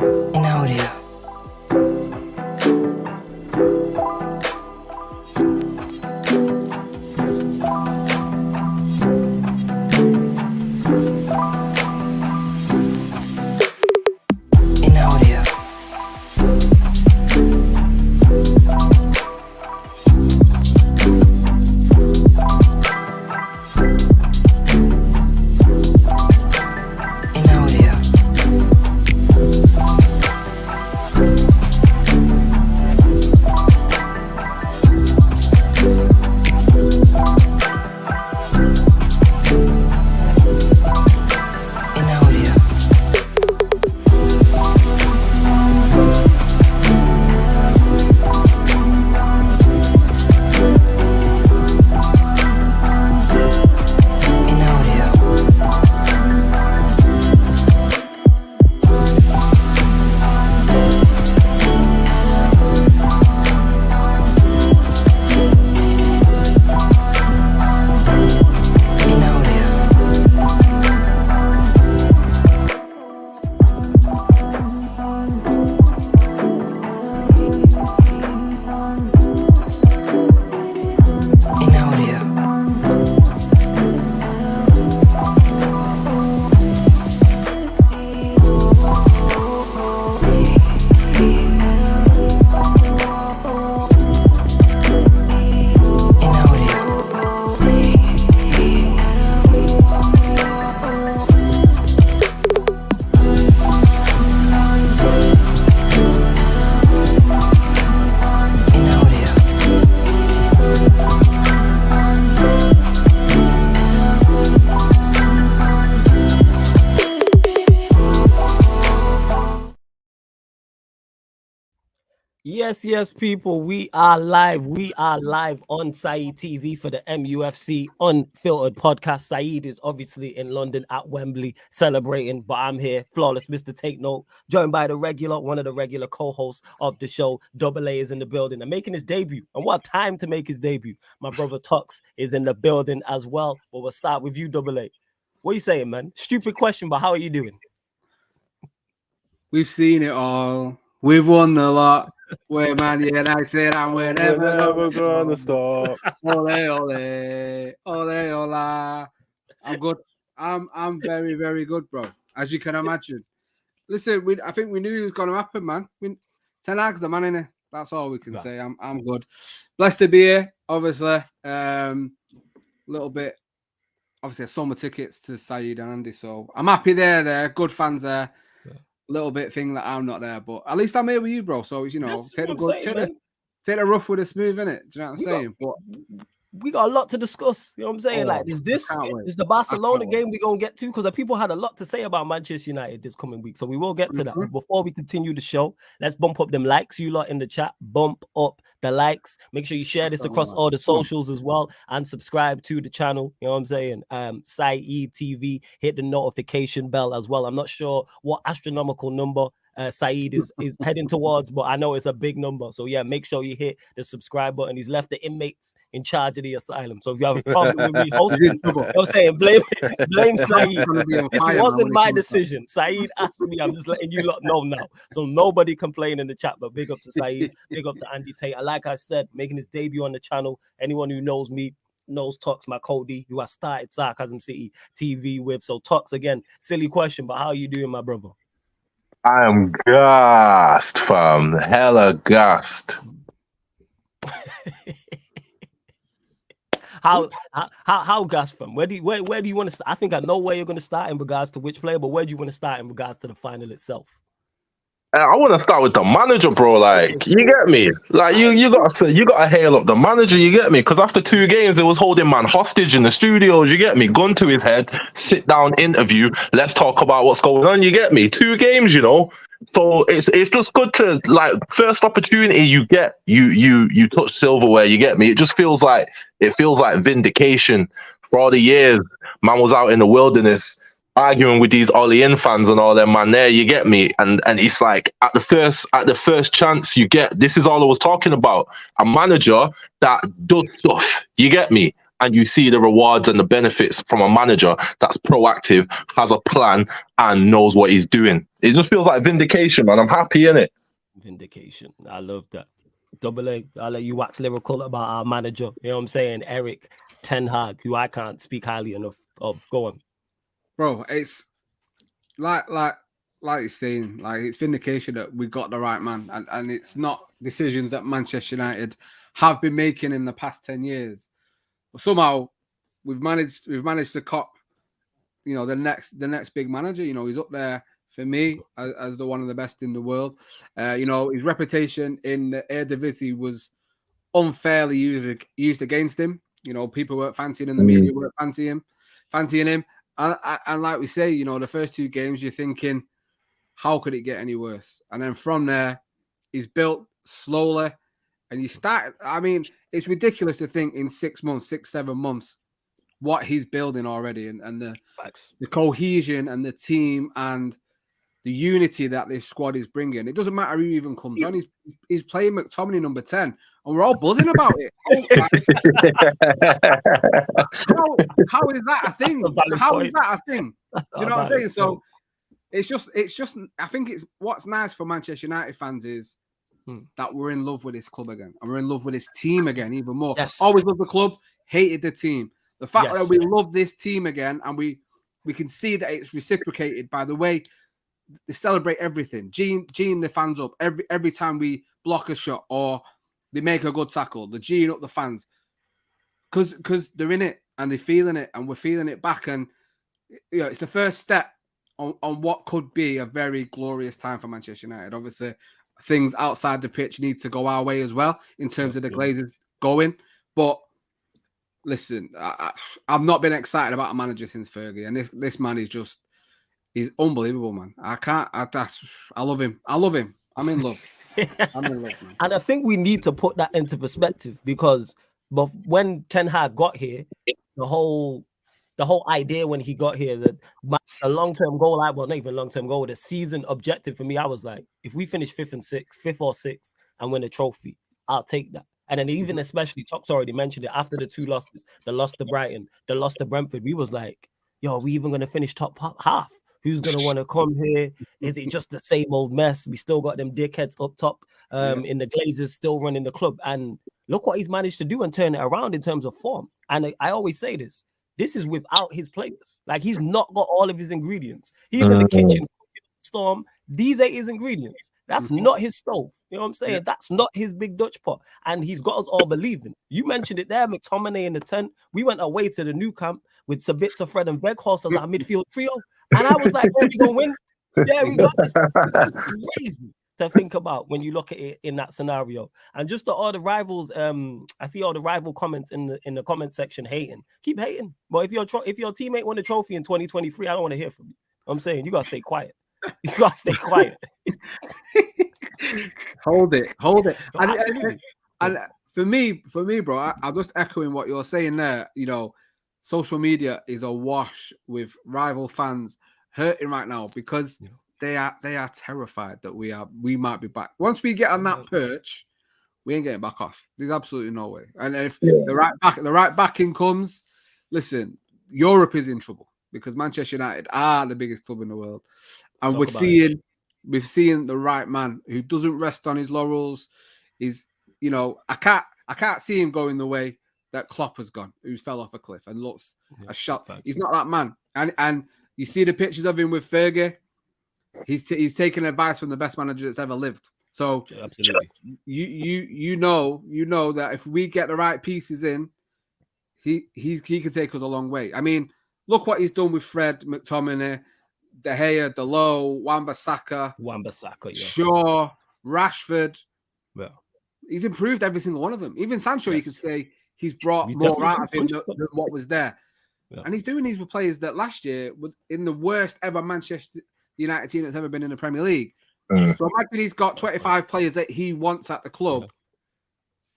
in audio. In audio. In audio. In audio. In audio. In audio. In audio. In audio. In audio. Yes, people, we are live. We are live on Saeed TV for the MUFC Unfiltered podcast. Saeed is obviously in London at Wembley celebrating, but I'm here, flawless Mr. Take Note, joined by one of the regular co-hosts of the show. Double A is in the building and making his debut. And what time to make his debut? My brother Tux is in the building as well. But we'll start with you, Double A. What are you saying, man? Stupid question, but how are you doing? We've seen it all. We've won a lot. We're Man United and we're never gonna stop. Ole, ole, ole, ola. I'm good. I'm very, very good, bro. As you can imagine. Listen, I think we knew it was gonna happen, man. Ten Hag's the man in it. That's all we can say. I'm good. Blessed to be here, obviously. Little bit. Obviously, I sold my tickets to Saeed and Andy, so I'm happy they're good fans there. Little bit thing that I'm not there, but at least I'm here with you, bro. So you know, take the rough with the smooth, innit? Do you know what I'm saying? But we got a lot to discuss. You know what I'm saying? Like, is the Barcelona game we're gonna get to? Because the people had a lot to say about Manchester United this coming week. So we will get to that. But before we continue the show, let's bump up them likes. You lot in the chat, bump up the likes. Make sure you share this across all the socials as well and subscribe to the channel. You know what I'm saying? Saeed TV, hit the notification bell as well. I'm not sure what astronomical number Saeed is heading towards, but I know it's a big number. So yeah, make sure you hit the subscribe button. He's left the inmates in charge of the asylum. So if you have a problem with me hosting, you know what I'm saying, blame Saeed. This wasn't my decision. Saeed asked me. I'm just letting you lot know now. So nobody complain in the chat, but big up to Saeed, big up to Andy Tate. And like I said, making his debut on the channel. Anyone who knows me knows Tox, my Cody, who I started Sarcasm City TV with. So Tox, again, silly question, but how are you doing, my brother? I am gassed, fam. Hella gassed. How gassed, fam? Where do you want to start? I think I know where you're going to start in regards to which player, but where do you want to start in regards to the final itself? I want to start with the manager, bro. Like, you get me? Like, you gotta hail up the manager. You get me? Because after 2 games, it was holding man hostage in the studios. You get me? Gun to his head, sit down, interview. Let's talk about what's going on. You get me? 2 games, you know. So it's just good to, like, first opportunity you get, you touch silverware. You get me? It just feels like vindication for all the years man was out in the wilderness arguing with these Ollie In fans and all them man there, you get me? And it's like at the first chance you get, this is all I was talking about. A manager that does stuff, you get me? and you see the rewards and the benefits from a manager that's proactive, has a plan, and knows what he's doing. It just feels like vindication, man. I'm happy in it. Vindication. I love that. Double A, I'll let you wax lyrical about our manager. You know what I'm saying? Eric Ten Hag, who I can't speak highly enough of. Go on. Bro, it's like you're saying, like it's vindication that we got the right man, and it's not decisions that Manchester United have been making in the past 10 years. But somehow we've managed to cop, you know, the next big manager. You know, he's up there for me as the one of the best in the world. You know, his reputation in the Eredivisie was unfairly used against him. You know, people weren't fancying him, the media weren't fancying him. And like we say, you know, the first 2 games, you're thinking, how could it get any worse? And then from there, he's built slowly. And you start, I mean, it's ridiculous to think in 6 months, 7 months, what he's building already, and the cohesion and the team and the unity that this squad is bringing. It doesn't matter who even comes on. He's playing McTominay number 10, and we're all buzzing about it. How is that a thing? How is that a thing? Do you know what I'm saying? So it's just. I think it's what's nice for Manchester United fans is that we're in love with this club again, and we're in love with this team again even more. Yes. Always loved the club, hated the team. The fact that we love this team again, and we can see that it's reciprocated by the way they celebrate everything. Gene the fans up every time we block a shot or they make a good tackle. The Gene up the fans because they're in it and they're feeling it, and we're feeling it back. And you know, it's the first step on what could be a very glorious time for Manchester United. Obviously, things outside the pitch need to go our way as well in terms of the Glazers going. But listen, I've not been excited about a manager since Fergie, and this man is just. He's unbelievable, man. I love him. I'm in love. I'm in love, man. And I think we need to put that into perspective because when Ten Hag got here, the whole idea when he got here that a long-term goal, well, not even long-term goal, the season objective for me, I was like, if we finish 5th or 6th and win a trophy, I'll take that. And then even especially, Tox already mentioned it, after the 2 losses, the loss to Brighton, the loss to Brentford, we was like, yo, are we even going to finish top half? Who's going to want to come here? Is it just the same old mess? We still got them dickheads up top in the Glazers still running the club. And look what he's managed to do and turn it around in terms of form. And I always say this is without his players. Like, he's not got all of his ingredients. He's in the kitchen, Storm. These ain't his ingredients. That's not his stove. You know what I'm saying? Yeah. That's not his big Dutch pot. And he's got us all believing. You mentioned it there, McTominay in the 10. We went away to the new camp with Sabitzer, Fred, and Weghorst as our midfield trio. And I was like, yeah, we gonna win. Yeah, we got this. That's crazy to think about when you look at it in that scenario. And just to all the rivals, I see all the rival comments in the comment section hating. Keep hating. But if your teammate won a trophy in 2023, I don't want to hear from you. I'm saying you gotta stay quiet. You gotta stay quiet. Hold it. And for me, bro, I'm just echoing what you're saying there. You know, social media is awash with rival fans hurting right now because they are terrified that we might be back. Once we get on that perch, we ain't getting back off. There's absolutely no way. And if the right backing comes, listen, Europe is in trouble because Manchester United are the biggest club in the world. And we're seeing the right man who doesn't rest on his laurels. Is, you know, I can't see him going the way that Klopp has gone, who's fell off a cliff and looks a shot. He's not that man. And you see the pictures of him with Fergie. He's taking advice from the best manager that's ever lived. So absolutely, you know that if we get the right pieces in, he can take us a long way. I mean, look what he's done with Fred, McTominay, De Gea, Delo, Wan-Bissaka, yes. Shaw, Rashford. Well, he's improved every single one of them. Even Sancho, you could say he's brought more out of him than what was there. Yeah. And he's doing these with players that last year were in the worst ever Manchester United team that's ever been in the Premier League. So imagine he's got 25 players that he wants at the club.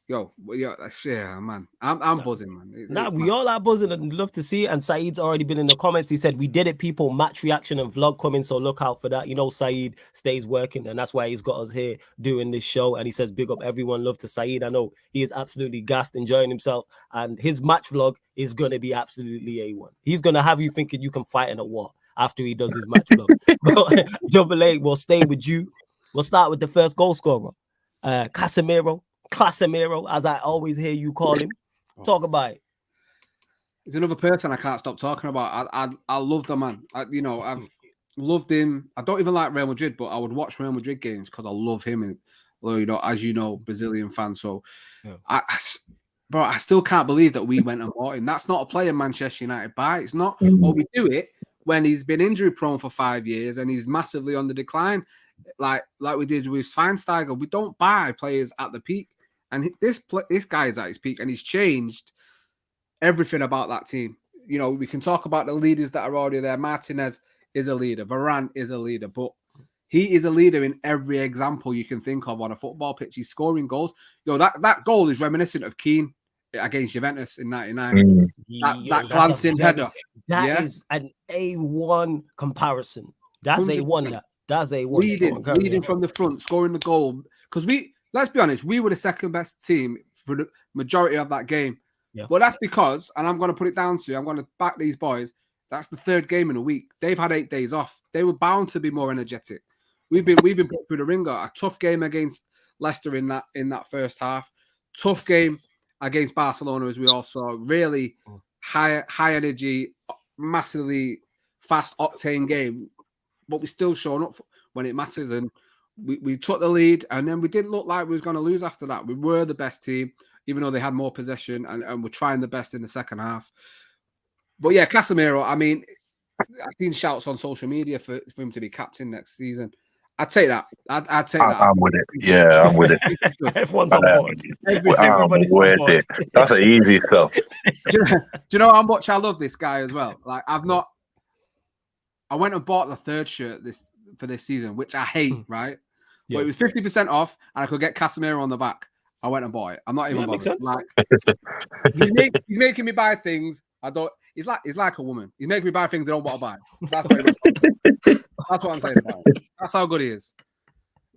Yo, yeah, man. I'm buzzing, man. Nah, It's we mad. all are buzzing and love to see it. And Saeed's already been in the comments. He said, "We did it, people. Match reaction and vlog coming. So look out for that." You know, Saeed stays working, and that's why he's got us here doing this show. And he says, "Big up everyone. Love to Saeed." I know he is absolutely gassed, enjoying himself. And his match vlog is going to be absolutely A1. He's going to have you thinking you can fight in a war after he does his match vlog. But Double A, we'll stay with you. We'll start with the first goal scorer, Casemiro, as I always hear you call him. Talk about it. He's another person I can't stop talking about. I love the man. I've loved him. I don't even like Real Madrid, but I would watch Real Madrid games because I love him. And as you know, Brazilian fan. So, Yeah. I still can't believe that we went and bought him. That's not a player Manchester United buy. It's not. Or we do it when he's been injury prone for 5 years and he's massively on the decline, like we did with Schweinsteiger. We don't buy players at the peak. And this guy is at his peak, and he's changed everything about that team. You know, we can talk about the leaders that are already there. Martinez is a leader. Varane is a leader. But he is a leader in every example you can think of on a football pitch. He's scoring goals. That goal is reminiscent of Keane against Juventus in 99. That glancing header. That is an A1 comparison. That's 100%. A1. That's A1. Leading from the front, scoring the goal. Because let's be honest, we were the second best team for the majority of that game. Yeah. But that's because, and I'm going to put it down to you, I'm going to back these boys. That's the third game in a week. They've had 8 days off. They were bound to be more energetic. We've been put through the ringer. A tough game against Leicester in that first half. Tough game against Barcelona, as we all saw. Really high energy, massively fast octane game. But we still showing up when it matters, and we took the lead, and then we didn't look like we was going to lose after that. We were the best team, even though they had more possession, and we're trying the best in the second half. But yeah, Casemiro, I mean, I've seen shouts on social media for him to be captain next season. I'd take that. I'd take that. I'm with it. Yeah, I'm with it. Everyone's on board. Everybody's on board. That's an easy stuff. Do you know how much I love this guy as well? Like, I went and bought the third shirt for this season, which I hate, right? Yeah. But it was 50% off, and I could get Casemiro on the back. I went and bought it. I'm not even bothered. Like, he's making me buy things I don't. He's like a woman. He's making me buy things I don't want to buy. That's what I'm saying about him. That's how good he is.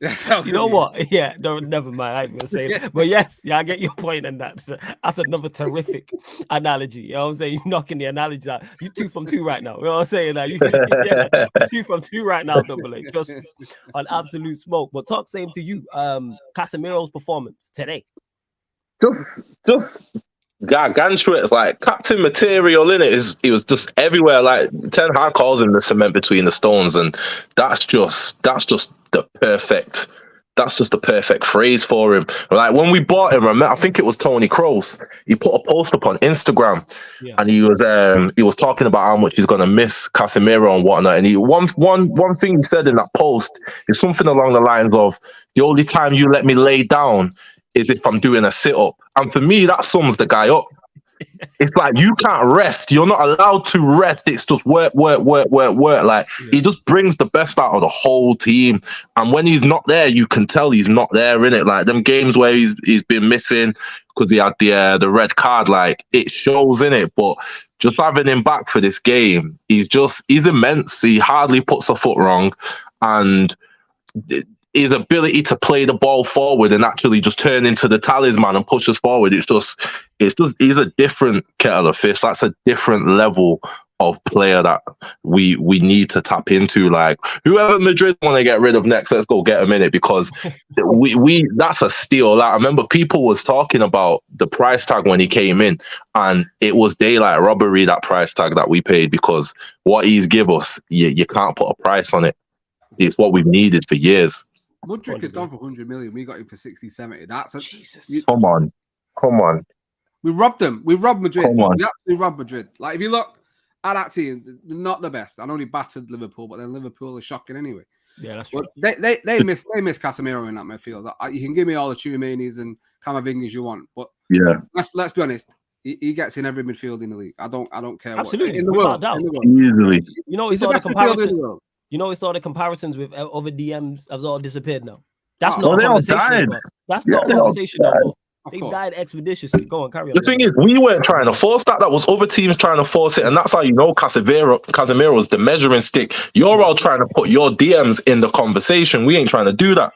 You know what? Yeah, no, never mind. I ain't gonna say it. But yes, I get your point in that. That's another terrific analogy. You know what I'm saying? You're knocking the analogy out. You 2 from 2 right now. You know what I'm saying? Like, you 2 from 2 right now, Double A. Just an absolute smoke. But talk same to you. Casemiro's performance today. Just gargantuan. It's like captain material in it. He was just everywhere. Like Ten Hag calls him the cement between the stones, and that's just the perfect. That's just the perfect phrase for him. Like when we bought him, I think it was Tony Kroos. He put a post up on Instagram, and he was talking about how much he's gonna miss Casemiro and whatnot. And one thing he said in that post is something along the lines of, "The only time you let me lay down is if I'm doing a sit-up." And for me, that sums the guy up. It's like you can't rest. You're not allowed to rest. It's just work. Like he just brings the best out of the whole team. And when he's not there, you can tell he's not there, innit? Like them games where he's been missing because he had the red card, like it shows in it. But just having him back for this game, he's immense. He hardly puts a foot wrong, and his ability to play the ball forward and actually just turn into the talisman and push us forward. It's just he's a different kettle of fish. That's a different level of player that we need to tap into. Like whoever Madrid want to get rid of next, let's go get him in it, because we that's a steal. Like I remember people was talking about the price tag when he came in, and it was daylight robbery, that price tag that we paid, because what he's give us, you can't put a price on it. It's what we've needed for years. Mudryk has gone for 100 million. We got him for 60, 70. That's a Jesus. Come on. We robbed them. We robbed Madrid. Come on. We actually robbed Madrid. Like if you look at that team, they're not the best. I know they battered Liverpool, but then Liverpool is shocking anyway. Yeah, that's true. But they miss Casemiro in that midfield. You can give me all the Tchouaménis and Camavingas you want, but yeah, let's be honest. He gets in every midfield in the league. I don't care. Absolutely, in the world. Easily. You know, it's all the comparison. You know, it's all the comparisons with other DMs have all disappeared now. That's not a conversation. That's not a conversation. They died expeditiously. Go on, carry on. The thing is, we weren't trying to force that. That was other teams trying to force it, and that's how you know Casemiro's the measuring stick. You're all trying to put your DMs in the conversation. We ain't trying to do that.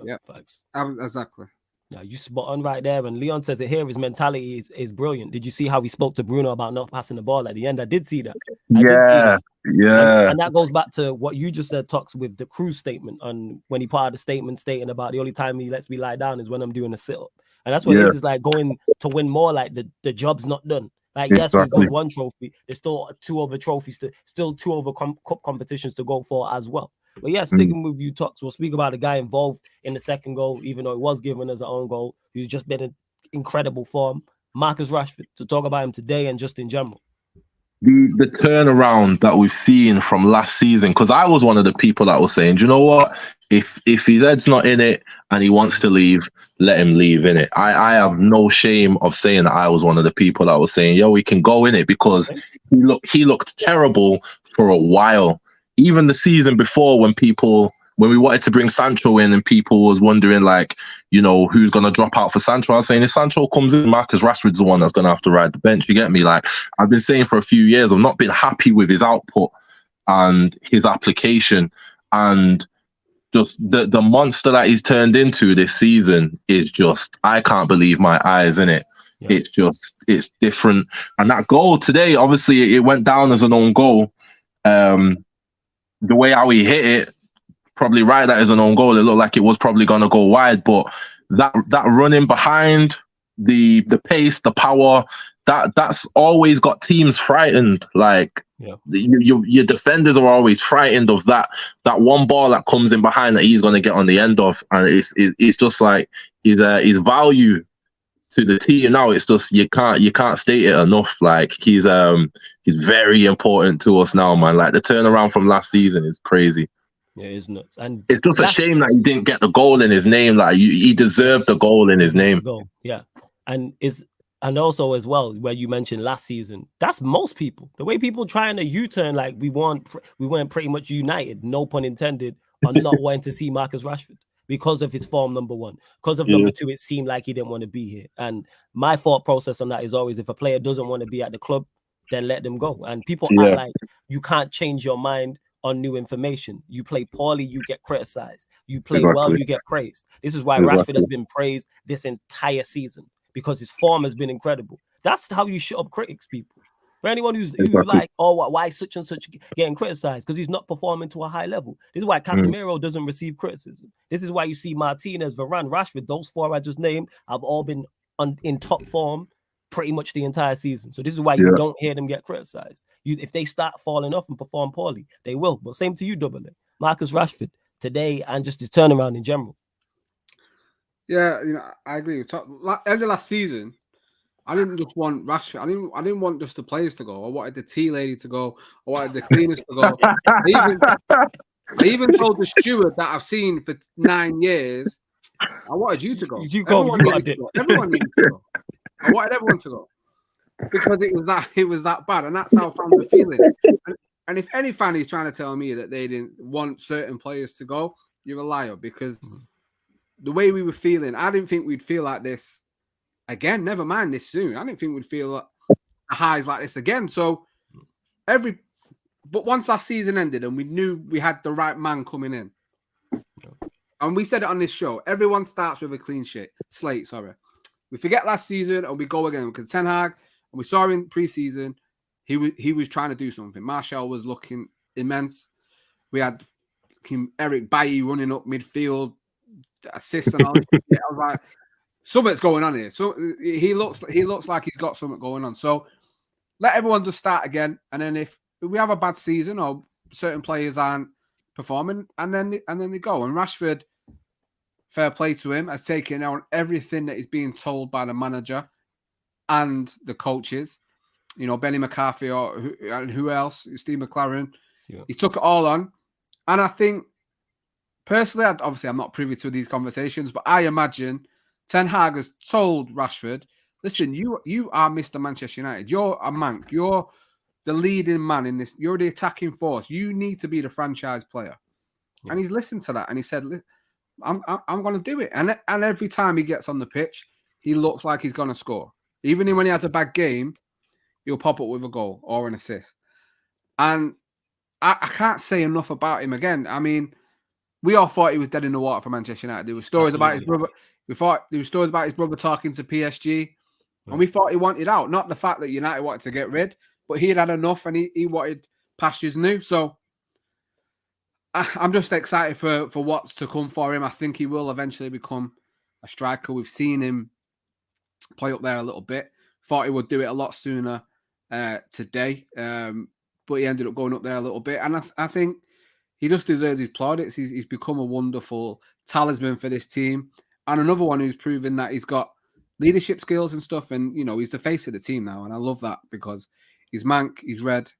Yeah, facts. Exactly. Yeah, you spot on right there. And Leon says it here. His mentality is brilliant. Did you see how he spoke to Bruno about not passing the ball at the end? I did see that. I did see that. Yeah. And that goes back to what you just said, talks with the Cruz statement on when he part of the statement stating about the only time he lets me lie down is when I'm doing a sit-up. And that's what it is like going to win more, like the job's not done. Like, yes, we've won one trophy. There's still two other trophies, still two other cup competitions to go for as well. But yeah, sticking with you, Tox, we'll speak about the guy involved in the second goal, even though it was given as an own goal, who's just been in incredible form, Marcus Rashford, to talk about him today and just in general. The turnaround that we've seen from last season, because I was one of the people that was saying, do you know what? If his head's not in it and he wants to leave, let him leave in it. I have no shame of saying that I was one of the people that was saying, yo, he can go in it, because he looked terrible for a while. Even the season before, when we wanted to bring Sancho in and people was wondering, like, you know, who's going to drop out for Sancho, I was saying if Sancho comes in, Marcus Rashford's the one that's going to have to ride the bench. You get me? Like, I've been saying for a few years, I've not been happy with his output and his application, and just the monster that he's turned into this season is just, I can't believe my eyes in it. Yeah. It's different. And that goal today, obviously it went down as an own goal. The way how he hit it, probably right, that is an own goal. It looked like it was probably going to go wide, but that running behind, the pace, the power, that's always got teams frightened. Like, your defenders are always frightened of that one ball that comes in behind that he's going to get on the end of, and it's just like his value to the team now. It's just you can't state it enough. Like, he's very important to us now, man. Like, the turnaround from last season is crazy. Yeah, it's nuts, and it's just a shame that he didn't get the goal in his name. Like, he deserved the goal in his name. Yeah, and also as well, where you mentioned last season, that's most people. The way people trying to U-turn, like we weren't pretty much united, no pun intended, on not wanting to see Marcus Rashford because of his form, number one. Because of number two, it seemed like he didn't want to be here. And my thought process on that is always, if a player doesn't want to be at the club, then let them go. And people act like you can't change your mind on new information. You play poorly, you get criticized. You play well, you get praised. This is why Rashford has been praised this entire season, because his form has been incredible. That's how you shut up critics, people. For anyone who's like, oh, why such and such getting criticized? Because he's not performing to a high level. This is why Casemiro doesn't receive criticism. This is why you see Martinez, Varane, Rashford, those four I just named have all been in top form pretty much the entire season. So this is why you don't hear them get criticized. If they start falling off and perform poorly, they will. But same to you, Double A. Marcus Rashford today and just his turnaround in general. Yeah, I agree. End of last season, I didn't just want Rashford. I didn't want just the players to go. I wanted the tea lady to go. I wanted the cleaners to go. I even told the steward that I've seen for 9 years, I wanted you to go. Everyone needed to go. I wanted everyone to go because it was that bad, and that's how fans were feeling. And if any fan is trying to tell me that they didn't want certain players to go, you're a liar, because the way we were feeling, I didn't think we'd feel like this again. Never mind this soon. I didn't think we'd feel like highs like this again. So but once last season ended and we knew we had the right man coming in, and we said it on this show, everyone starts with a clean slate. Sorry. We forget last season and we go again, because Ten Hag, and we saw in preseason, he was trying to do something. Martial was looking immense. We had Eric Bailly running up midfield, assists and all. I was like, something's going on here. So he looks like he's got something going on. So let everyone just start again, and then if we have a bad season or certain players aren't performing, and then they go. And Rashford, fair play to him, has taken on everything that is being told by the manager and the coaches. Benny McCarthy or who else? Steve McLaren. Yeah. He took it all on. And I think, personally, obviously I'm not privy to these conversations, but I imagine Ten Hag has told Rashford, listen, you are Mr. Manchester United. You're a Manc. You're the leading man in this. You're the attacking force. You need to be the franchise player. Yeah. And he's listened to that. And he said, I'm going to do it. And every time he gets on the pitch, he looks like he's going to score. Even when he has a bad game, he'll pop up with a goal or an assist. And I can't say enough about him again. I mean, we all thought he was dead in the water for Manchester United. There were stories about his brother. We thought there were stories about his brother talking to PSG, and we thought he wanted out. Not the fact that United wanted to get rid, but he had enough, and he wanted pastures new. So I'm just excited for what's to come for him. I think he will eventually become a striker. We've seen him play up there a little bit. Thought he would do it a lot sooner today, but he ended up going up there a little bit. And I think he just deserves his plaudits. He's become a wonderful talisman for this team. And another one who's proven that he's got leadership skills and stuff. And, you know, he's the face of the team now. And I love that because he's Manc, he's red,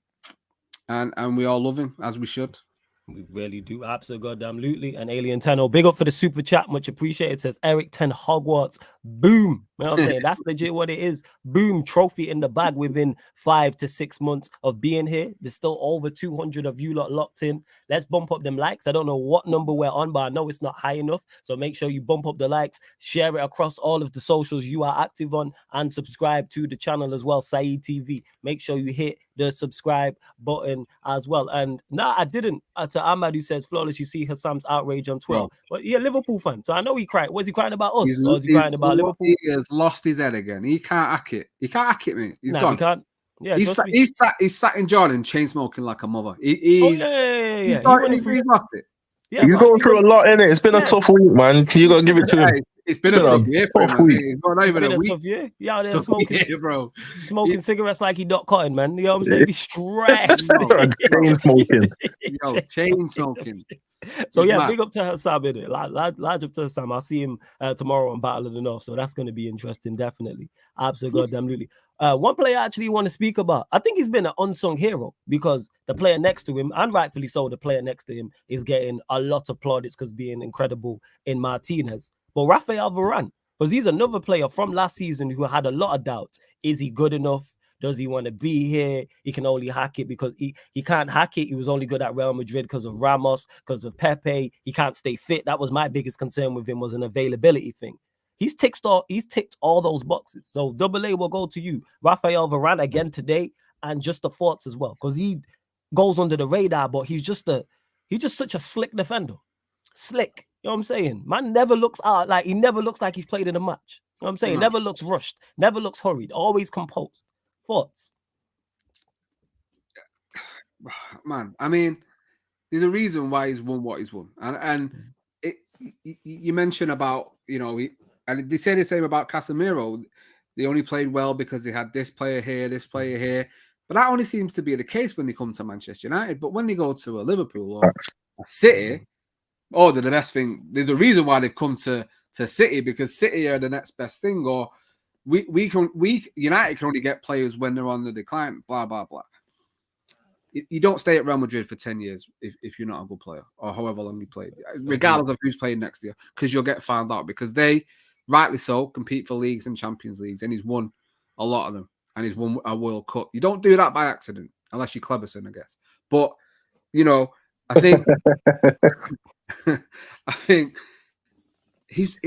and we all love him, as we should. We really do. Absolutely. And Alien 10, big up for the super chat. Much appreciated. Says Eric 10 Hogwarts. Boom. You know what I'm saying? That's legit what it is. Boom. Trophy in the bag within 5 to 6 months of being here. There's still over 200 of you lot locked in. Let's bump up them likes. I don't know what number we're on, but I know it's not high enough. So make sure you bump up the likes, share it across all of the socials you are active on, and subscribe to the channel as well, Saeed TV. Make sure you hit the subscribe button as well. And no, I didn't. To Ahmad, who says, Flawless, you see Hassam's outrage on Twitter. But yeah, Liverpool fan. So I know he cried. Was he crying about us? Or was he crying about Liverpool? He has lost his head again. He can't hack it. He can't hack it, mate. He's gone. He can't. Yeah, he's sat in Jordan chain smoking like a mother. He's lost it. Yeah, you're going through a lot, innit? It's been a tough week, man. You got to give it to him. It's been a tough year for him. It's been a tough year. Yeah, out there smoking cigarettes like he not cutting, man. You know what I'm saying? He's stressed. Chain smoking. Chain smoking. So yeah, big up to Hassam, innit? Large up to Hassam. I'll see him tomorrow on Battle of the North. So that's going to be interesting, definitely. Absolutely. One player I actually want to speak about. I think he's been an unsung hero because the player next to him, and rightfully so, the player next to him is getting a lot of plaudits because being incredible in Martinez. But Rafael Varane, because he's another player from last season who had a lot of doubts. Is he good enough? Does he want to be here? He can only hack it because he can't hack it. He was only good at Real Madrid because of Ramos, because of Pepe. He can't stay fit. That was my biggest concern with him, was an availability thing. He's ticked all those boxes. So Double A will go to you. Rafael Varane again today, and just the thoughts as well. Because he goes under the radar, but he's just such a slick defender. Slick. You know what I'm saying? Man never looks out like he never looks like he's played in a match. You know what I'm saying? Never looks rushed, never looks hurried, always composed. Thoughts? Man, I mean, there's a reason why he's won what he's won. And you mentioned about, you know, and they say the same about Casemiro. They only played well because they had this player here, this player here. But that only seems to be the case when they come to Manchester United. But when they go to a Liverpool or a City, they're the best thing. There's a reason why they've come to City, because City are the next best thing. Or United can only get players when they're on the decline, blah, blah, blah. You don't stay at Real Madrid for 10 years if you're not a good player, or however long you played, regardless of who's playing next year, because you'll get found out, because they, rightly so, compete for leagues and Champions Leagues, and he's won a lot of them, and he's won a World Cup. You don't do that by accident, unless you're Cleberson, I guess. But, you know, I think he's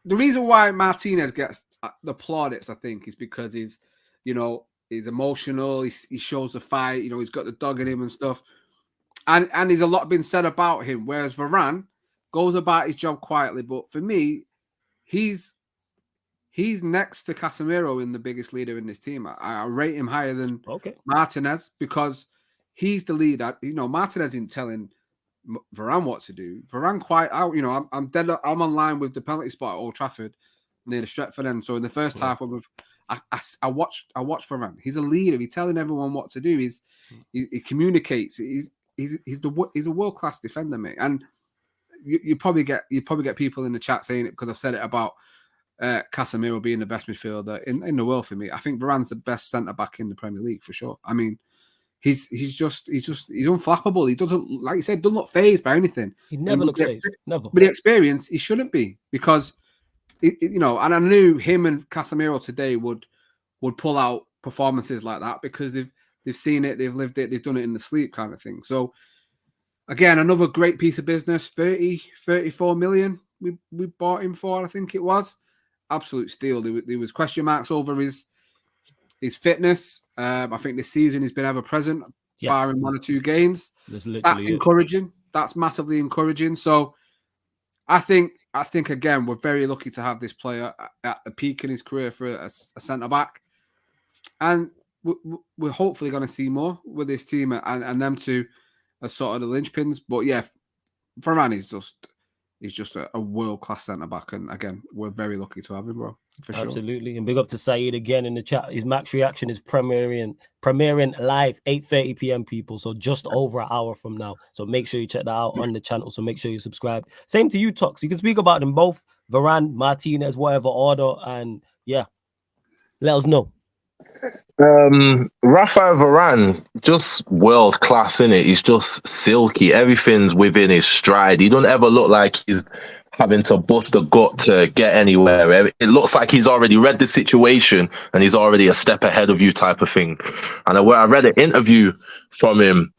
the reason why Martinez gets the plaudits, I think, is because he's emotional. He shows the fight. You know, he's got the dog in him and stuff. And there's a lot been said about him. Whereas Varane goes about his job quietly. But for me, he's next to Casemiro in the biggest leader in this team. I rate him higher than Martinez, because he's the leader. You know, Martinez isn't telling Varane what to do. Varane quite out. You know, I'm on line with the penalty spot at Old Trafford near the Stretford end. So in the first half, I watched Varane. He's a leader. He's telling everyone what to do. He communicates. He's a world-class defender, mate. And you probably get people in the chat saying it because I've said it about Casemiro being the best midfielder in the world for me. I think Varane's the best centre back in the Premier League for sure. I mean, he's unflappable. He doesn't, like you said, doesn't look phased by anything. He never looks phased. Never. But the experience, he shouldn't be, because and I knew him and Casemiro today would pull out performances like that, because they've seen it, they've lived it, they've done it in the sleep kind of thing. So again, another great piece of business. 34 million we bought him for, I think it was. absolute steal. There was question marks over his fitness. I think this season he's been ever present, barring 1 or 2 games. That's encouraging. That's massively encouraging. So I think again, we're very lucky to have this player at the peak in his career for a centre back, and we're hopefully going to see more with this team and them two as sort of the linchpins. But yeah, Varane is just a world-class centre-back. And again, we're very lucky to have him, bro. For sure. Absolutely. And big up to Saeed again in the chat. His Max Reaction is premiering live 8:30 p.m. people. So just over an hour from now. So make sure you check that out on the channel. So make sure you subscribe. Same to you, Tox. You can speak about them both. Varane, Martinez, whatever order. And yeah, let us know. Rafael Varane, just world class in it. He's just silky. Everything's within his stride. He don't ever look like he's having to bust a gut to get anywhere. It looks like he's already read the situation and he's already a step ahead of you, type of thing. And I read an interview from him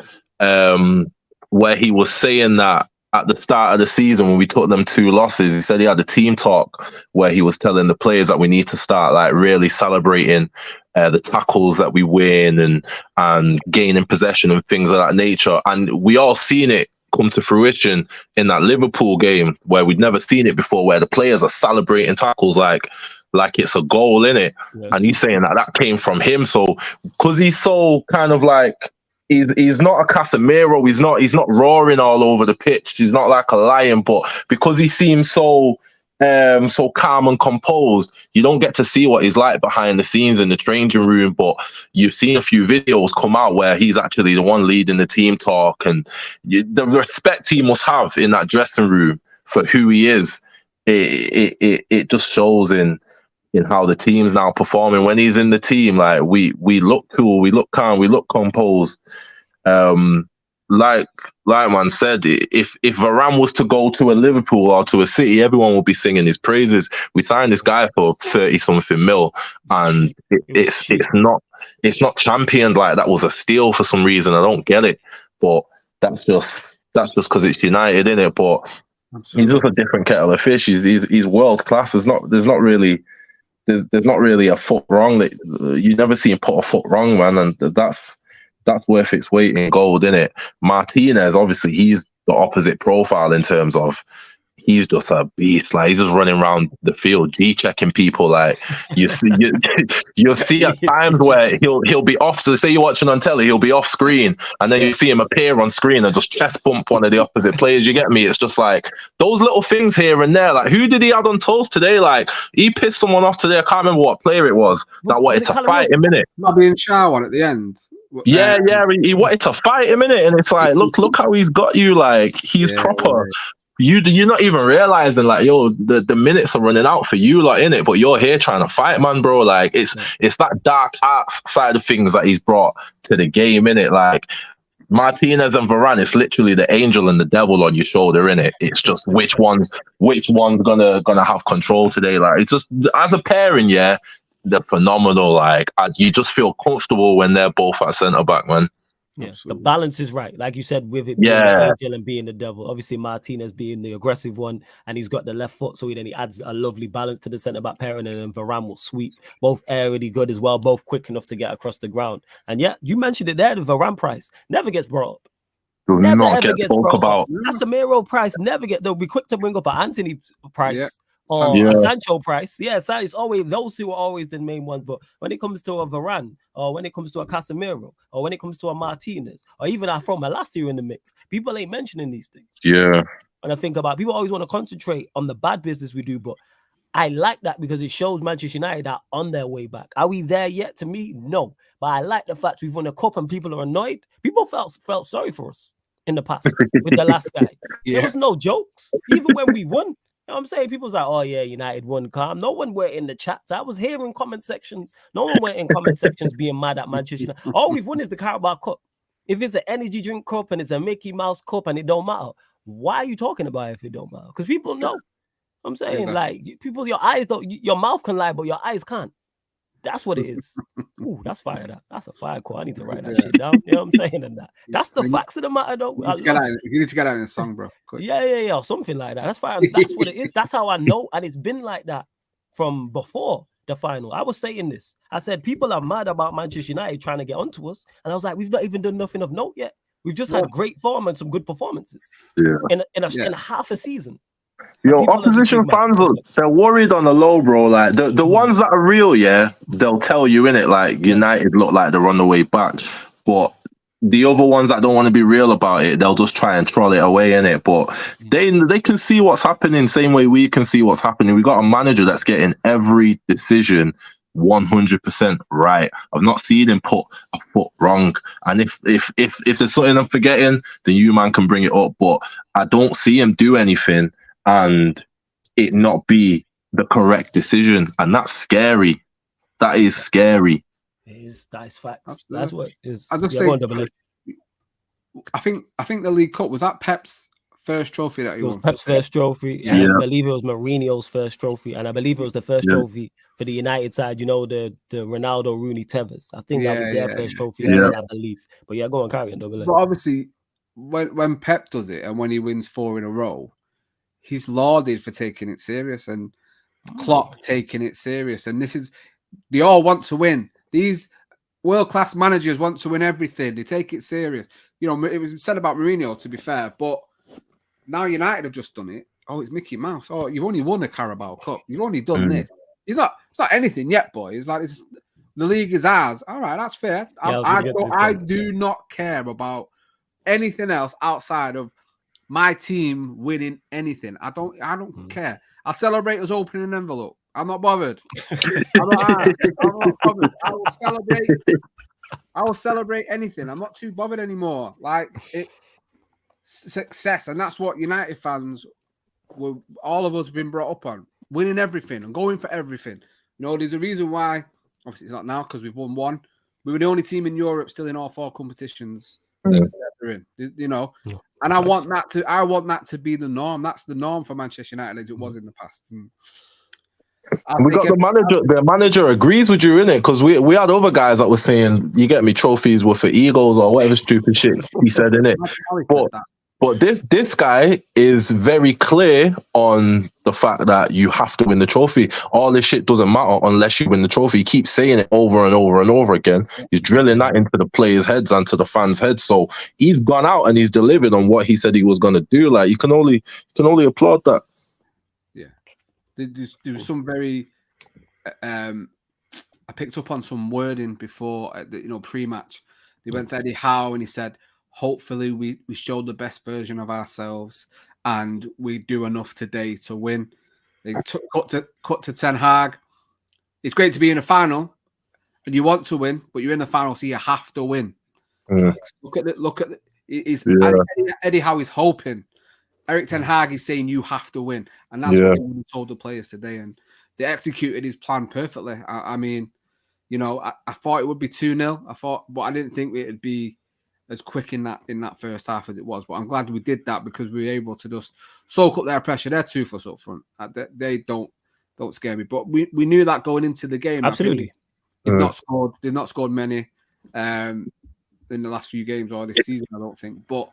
where he was saying that at the start of the season, when we took them 2 losses, he said he had a team talk where he was telling the players that we need to start like really celebrating the tackles that we win and gaining possession and things of that nature. And we all seen it come to fruition in that Liverpool game where we'd never seen it before, where the players are celebrating tackles like it's a goal, in it. Yes. And he's saying that came from him. So because he's so kind of like, he's not a Casemiro, he's not roaring all over the pitch, he's not like a lion, but because he seems so calm and composed, you don't get to see what he's like behind the scenes in the changing room. But you've seen a few videos come out where he's actually the one leading the team talk, and the respect he must have in that dressing room for who he is, it just shows in how the team's now performing when he's in the team. Like we look cool, we look calm, we look composed. Like man said, if Varane was to go to a Liverpool or to a City, everyone would be singing his praises. We signed this guy for 30-something mil, and it's not championed like that was a steal for some reason. I don't get it, but that's just because it's United, innit? But Absolutely. He's just a different kettle of fish. He's world class. There's not really a foot wrong. That you never see him put a foot wrong, man, and that's worth its weight in gold, innit? Martinez, obviously, he's the opposite profile in terms of he's just a beast. Like he's just running around the field, G-checking people. Like you'll see at times where he'll be off. So say you're watching on telly, he'll be off screen, and then you see him appear on screen and just chest bump one of the opposite players. You get me? It's just like those little things here and there. Like who did he have on toast today? Like he pissed someone off today. I can't remember what player it was that wanted to fight him, innit? Not being Shaw one at the end. Yeah, he wanted to fight him, innit? And it's like, look how he's got you. Like he's proper. You're not even realizing, like, yo, the minutes are running out for you, like, innit? But you're here trying to fight, man, bro. Like it's that dark arts side of things that he's brought to the game, innit? Like Martinez and Varane, it's literally the angel and the devil on your shoulder, innit? It's just which one's gonna have control today. Like it's just as a pairing, yeah. They're phenomenal. Like you just feel comfortable when they're both at centre back, man. Yeah, absolutely. The balance is right, like you said, with it being the angel and being the devil. Obviously, Martinez being the aggressive one, and he's got the left foot, so he adds a lovely balance to the centre back pairing, and then Varane will sweep. Both aerially good as well, both quick enough to get across the ground. And yeah, you mentioned it there. The Varane price never gets brought up. Never ever gets spoke about. Casemiro price never get. They'll be quick to bring up an Anthony price. Yeah. Or a Sancho price. Yeah, it's always those two are always the main ones. But when it comes to a Varane, or when it comes to a Casemiro, or when it comes to a Martinez, or even I throw Malacia in the mix, people ain't mentioning these things. Yeah. When I think about it, people always want to concentrate on the bad business we do, but I like that because it shows Manchester United are on their way back. Are we there yet? To me, no. But I like the fact we've won a cup and people are annoyed. People felt sorry for us in the past with the last guy. There was no jokes. Even when we won. You know what I'm saying? People's like, oh yeah, United won calm. No one went in the chats. I was hearing comment sections. No one went in comment sections being mad at Manchester United. All we've won is the Carabao Cup. If it's an energy drink cup and it's a Mickey Mouse cup and it don't matter, why are you talking about it if it don't matter? Because people know. I'm saying, like, people, your eyes don't, your mouth can lie, but your eyes can't. That's what it is. Ooh, that's fire. That's a fire quote. I need to write that shit down. You know what I'm saying? And that's the facts of the matter, though. You need to get out in a song, bro. Quick. Yeah. Something like that. That's fire. That's what it is. That's how I know. And it's been like that from before the final. I was saying this. I said people are mad about Manchester United trying to get onto us, and I was like, we've not even done nothing of note yet. We've just had great form and some good performances in a half a season. Yo, People are just opposition big mad. fans, they're worried on the low, bro. Like the ones that are real, yeah, they'll tell you in it. Like United look like they're on the way back, but the other ones that don't want to be real about it, they'll just try and troll it away in it. But they can see what's happening, same way we can see what's happening. We got a manager that's getting every decision 100% right. I've not seen him put a foot wrong. And if there's something I'm forgetting, then you man can bring it up. But I don't see him do anything and it not be the correct decision, and that's scary. That is scary. That is facts. That's what it is. I just I think the League Cup was that Pep's first trophy that he won. It was Pep's first trophy. Yeah. I believe it was Mourinho's first trophy, and I believe it was the first trophy for the United side. You know, the Ronaldo, Rooney, Tevez. I think that was their first trophy. I believe. But yeah, go on, carry on. But obviously, when Pep does it and when he wins 4 in a row, he's lauded for taking it serious, and Klopp taking it serious. And they all want to win. These world-class managers want to win everything. They take it serious. You know, it was said about Mourinho, to be fair, but now United have just done it. Oh, it's Mickey Mouse. Oh, you've only won a Carabao Cup. You've only done this. It's not anything yet, boys. Like, the league is ours. All right, that's fair. I do not care about anything else outside of my team winning anything. I don't care. I'll celebrate us opening an envelope. I'm not bothered. I'm not bothered. I will celebrate anything. I'm not too bothered anymore. Like, it's success, and that's what United fans all of us have been brought up on: winning everything and going for everything. You know, there's a reason why. Obviously, it's not now because we've won 1. We were the only team in Europe still in all 4 competitions that we're in. You know. And I want that to be the norm. That's the norm for Manchester United as it was in the past. And we got the manager. The manager agrees with you, innit? Because we had other guys that were saying, "You get me, trophies were for egos or whatever stupid shit he said, innit?" But this guy is very clear on the fact that you have to win the trophy. All this shit doesn't matter unless you win the trophy. He keeps saying it over and over and over again. He's drilling that into the players' heads and to the fans' heads. So he's gone out and he's delivered on what he said he was going to do. Like, you can only applaud that. Yeah, there was some very. I picked up on some wording before, pre-match. They went to Eddie Howe and he said, hopefully we showed the best version of ourselves and we do enough today to win. They cut to Ten Hag. It's great to be in a final and you want to win, but you're in the final, so you have to win. Look at Eddie Howe is hoping. Eric Ten Hag is saying you have to win. And that's what he told the players today. And they executed his plan perfectly. I mean, you know, I thought it would be 2-0. But I didn't think it'd be as quick in that first half as it was. But I'm glad we did that because we were able to just soak up their pressure. They're toothless up front. They don't scare me. But we knew that going into the game. Absolutely. They've not scored many in the last few games or this season, I don't think. But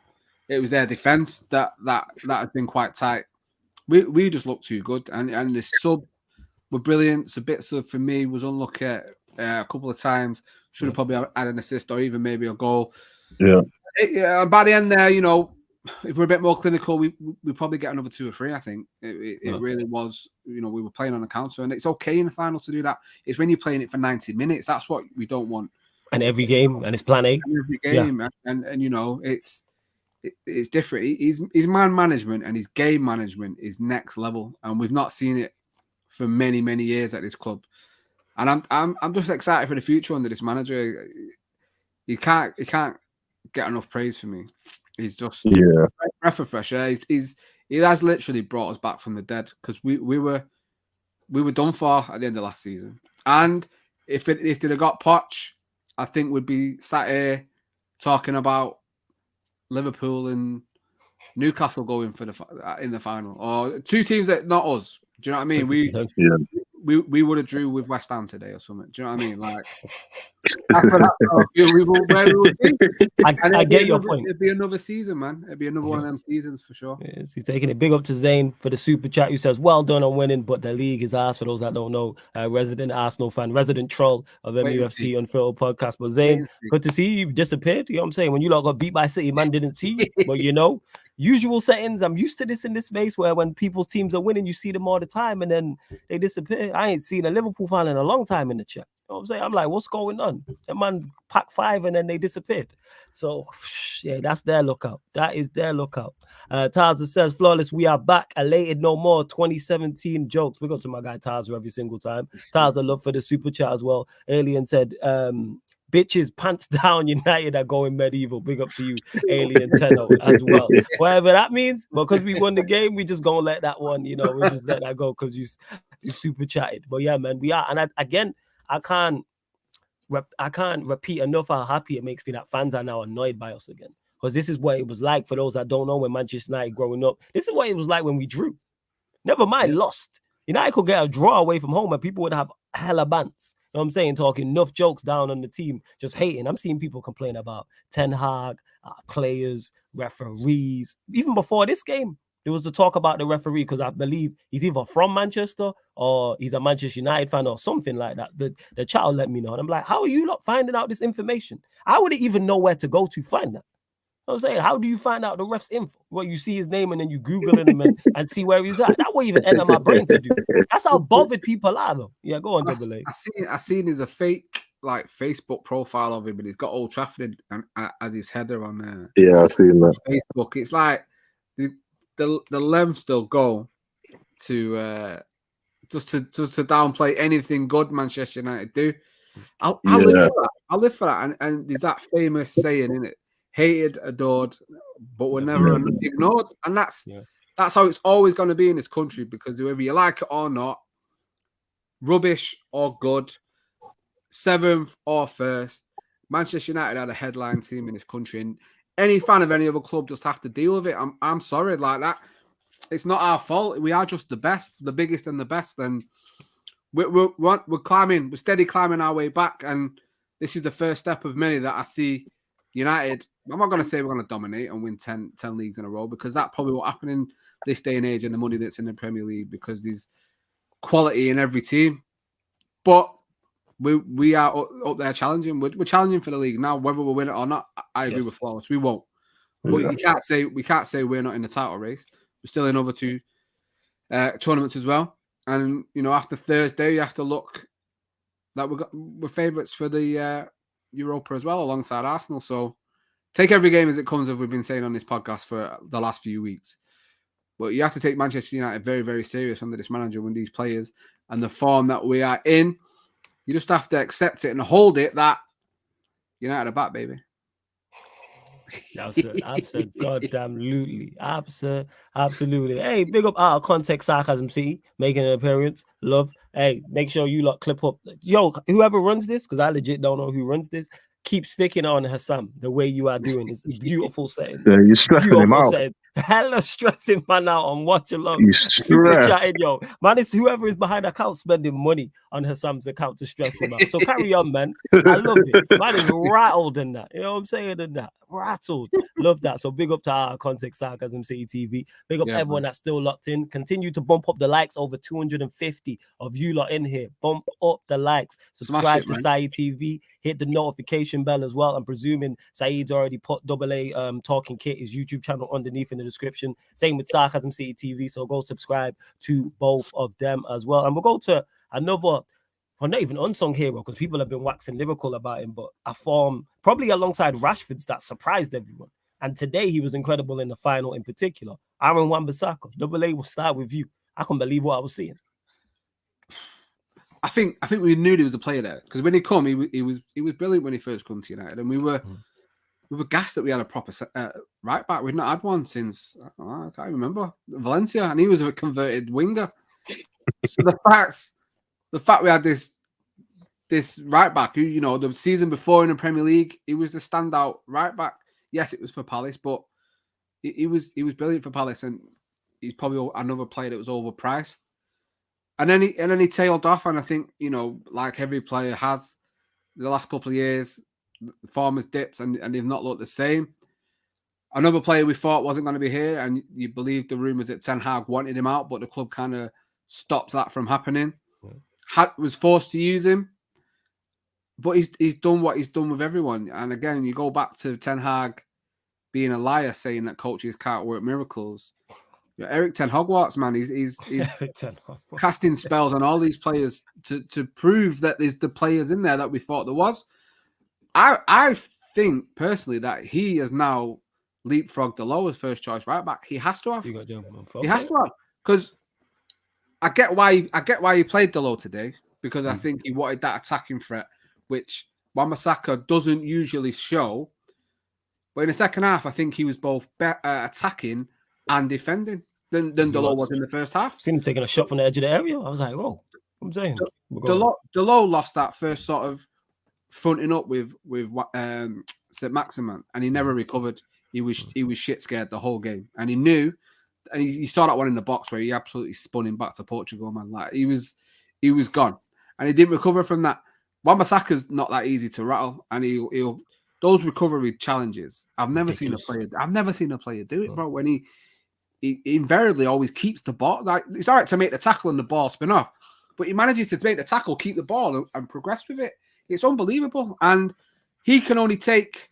it was their defence that has been quite tight. We just looked too good. And the sub were brilliant. So bits of, for me, was unlucky a couple of times. Should have probably had an assist or even maybe a goal. Yeah. By the end there, you know, if we're a bit more clinical, we probably get another 2 or 3. I think it really was. You know, we were playing on the counter, and it's okay in the final to do that. It's when you're playing it for 90 minutes. That's what we don't want. And every game, and it's plan A. And every game, and you know, it's different. His man management and his game management is next level, and we've not seen it for many years at this club. And I'm just excited for the future under this manager. He can't get enough praise for me. He's just breath of fresh air. He has literally brought us back from the dead because we were done for at the end of last season. And if they'd have got Poch, I think we'd be sat here talking about Liverpool and Newcastle going in the final, or 2 teams that not us. Do you know what I mean? we would have drew with West Ham today or something. Do you know what I mean? Like after that, where we would be. I get your point. It'd be another season, man. It'd be another one of them seasons for sure. Yes, he's taking it. Big up to Zane for the super chat who says, well done on winning, but the league is ass. For those that don't know, resident Arsenal fan, resident troll of MUFC Unfiltered podcast. But Zane, good to see you. You've disappeared. You know what I'm saying? When you lot got beat by City, man didn't see you. But you know, usual settings. I'm used to this in this space where when people's teams are winning, you see them all the time and then they disappear. I ain't seen a Liverpool fan in a long time in the chat. You know what I'm saying? I'm like, what's going on? That man packed 5 and then they disappeared. So, yeah, that's their lookout. That is their lookout. Taza says, flawless, we are back. Elated no more. 2017 jokes. We go to my guy Taza every single time. Taza, love for the super chat as well. Alien said, bitches pants down, United are going medieval. Big up to you, Alien Tenno, as well. Whatever that means, because we won the game, we just gonna let that one, you know, we just let that go because you super chatted. But yeah, man, we are. And I can't repeat enough how happy it makes me that fans are now annoyed by us again. Because this is what it was like for those that don't know when Manchester United growing up. This is what it was like when we drew. Never mind lost. United could get a draw away from home and people would have hella bants. You know what I'm saying? Talking enough jokes down on the team, just hating. I'm seeing people complain about Ten Hag, players, referees. Even before this game, there was the talk about the referee because I believe he's either from Manchester or he's a Manchester United fan or something like that. The child let me know. And I'm like, how are you not finding out this information? I wouldn't even know where to go to find that. You know what I'm saying, how do you find out the ref's info? Well, you see his name and then you Google him and see where he's at. That won't even enter my brain to do. That's how bothered people are, though. Yeah, go on, Double A. I seen there's a fake like Facebook profile of him, but he's got Old Trafford as his header on there. Yeah, I've seen that. Facebook. It's like the lengths they'll go to just to downplay anything good Manchester United do. I'll live for that. I'll live for that. And there's that famous saying, isn't it? Hated, adored, but we're never ignored. And that's how it's always going to be in this country, because whether you like it or not, rubbish or good, 7th or 1st, Manchester United are the headline team in this country. And any fan of any other club just have to deal with it. I'm sorry, like that. It's not our fault. We are just the best, the biggest and the best. And we're climbing, we're steady climbing our way back. And this is the first step of many that I see United. I'm not going to say we're going to dominate and win 10 leagues in a row, because that probably won't happen in this day and age and the money that's in the Premier League, because there's quality in every team. But we are up there challenging. We're challenging for the league now. Whether we win it or not, I agree with Flawless. We won't. But we can't say we're not in the title race. We're still in over 2 tournaments as well. And you know, after Thursday, you have to look that we're favourites for the Europa as well, alongside Arsenal. So take every game as it comes, as we've been saying on this podcast for the last few weeks. But you have to take Manchester United very, very serious under this manager, with these players and the form that we are in. You just have to accept it and hold it that United are back, baby. Absolutely. Goddamn, absolutely. Hey, big up Out of Context Sarcasm City making an appearance. Love. Hey, make sure you lot clip up. Yo, whoever runs this, because I legit don't know who runs this, keep sticking on Hassam the way you are doing. It's beautiful settings. Yeah, you're stressing him out. Hella stressing man out on watch along. He's Super stressed. chatting, yo. Man, it's whoever is behind the account spending money on Hassam's account to stress him out. So carry on, man. I love it. Man is rattled in that. You know what I'm saying? In that. Rattled. Love that. So big up to our Context Sarcasm City TV. Big up everyone that's still locked in. Continue to bump up the likes. Over 250 of you lot in here. Bump up the likes. Subscribe to Saeed TV. Hit the notification bell as well. I'm presuming Saeed's already put Double A Talking Kit, his YouTube channel, underneath in the description. Same with Sarcasm City TV. So go subscribe to both of them as well. And we'll go to another, well, not even unsung hero, because people have been waxing lyrical about him, but a form probably alongside Rashford's that surprised everyone. And today he was incredible in the final in particular. Aaron Wan-Bissaka. Double A, will start with you. I couldn't believe what I was seeing. I think we knew he was a player there, because when he come, he was brilliant when he first come to United, and we were gassed that we had a proper right back. We'd not had one since I can't remember Valencia, and he was a converted winger. So the fact we had this right back, who, you know, the season before in the Premier League, he was the standout right back. Yes, it was for Palace, but he was brilliant for Palace, and he's probably another player that was overpriced. And then he tailed off, and I think, you know, like every player has the last couple of years, the form has dipped and they've not looked the same. Another player we thought wasn't going to be here, and you believe the rumours that Ten Hag wanted him out, but the club kind of stops that from happening. Was forced to use him, but he's done what he's done with everyone. And again, you go back to Ten Hag being a liar, saying that coaches can't work miracles. You know, Eric Ten Hogwarts, man, he's casting spells on all these players to prove that there's the players in there that we thought there was. I think personally that he has now leapfrogged the lowest first choice right back. He has to have. He has to have, because I get why he played the low today, because I think he wanted that attacking threat, which Wan-Bissaka doesn't usually show. But in the second half, I think he was both attacking and defending than Delo was in the first half. Seen him taking a shot from the edge of the area. I was like, oh, I'm saying. Delo lost that first sort of fronting up with St. Maximin, and he never recovered. He was shit scared the whole game, and he knew. And you saw that one in the box where he absolutely spun him back to Portugal, man. Like he was gone, and he didn't recover from that. Wan-Bissaka's not that easy to rattle, and he'll those recovery challenges. I've never seen a player do it, bro. When he invariably always keeps the ball. Like, it's all right to make the tackle and the ball spin off, but he manages to make the tackle, keep the ball, and progress with it. It's unbelievable, and he can only take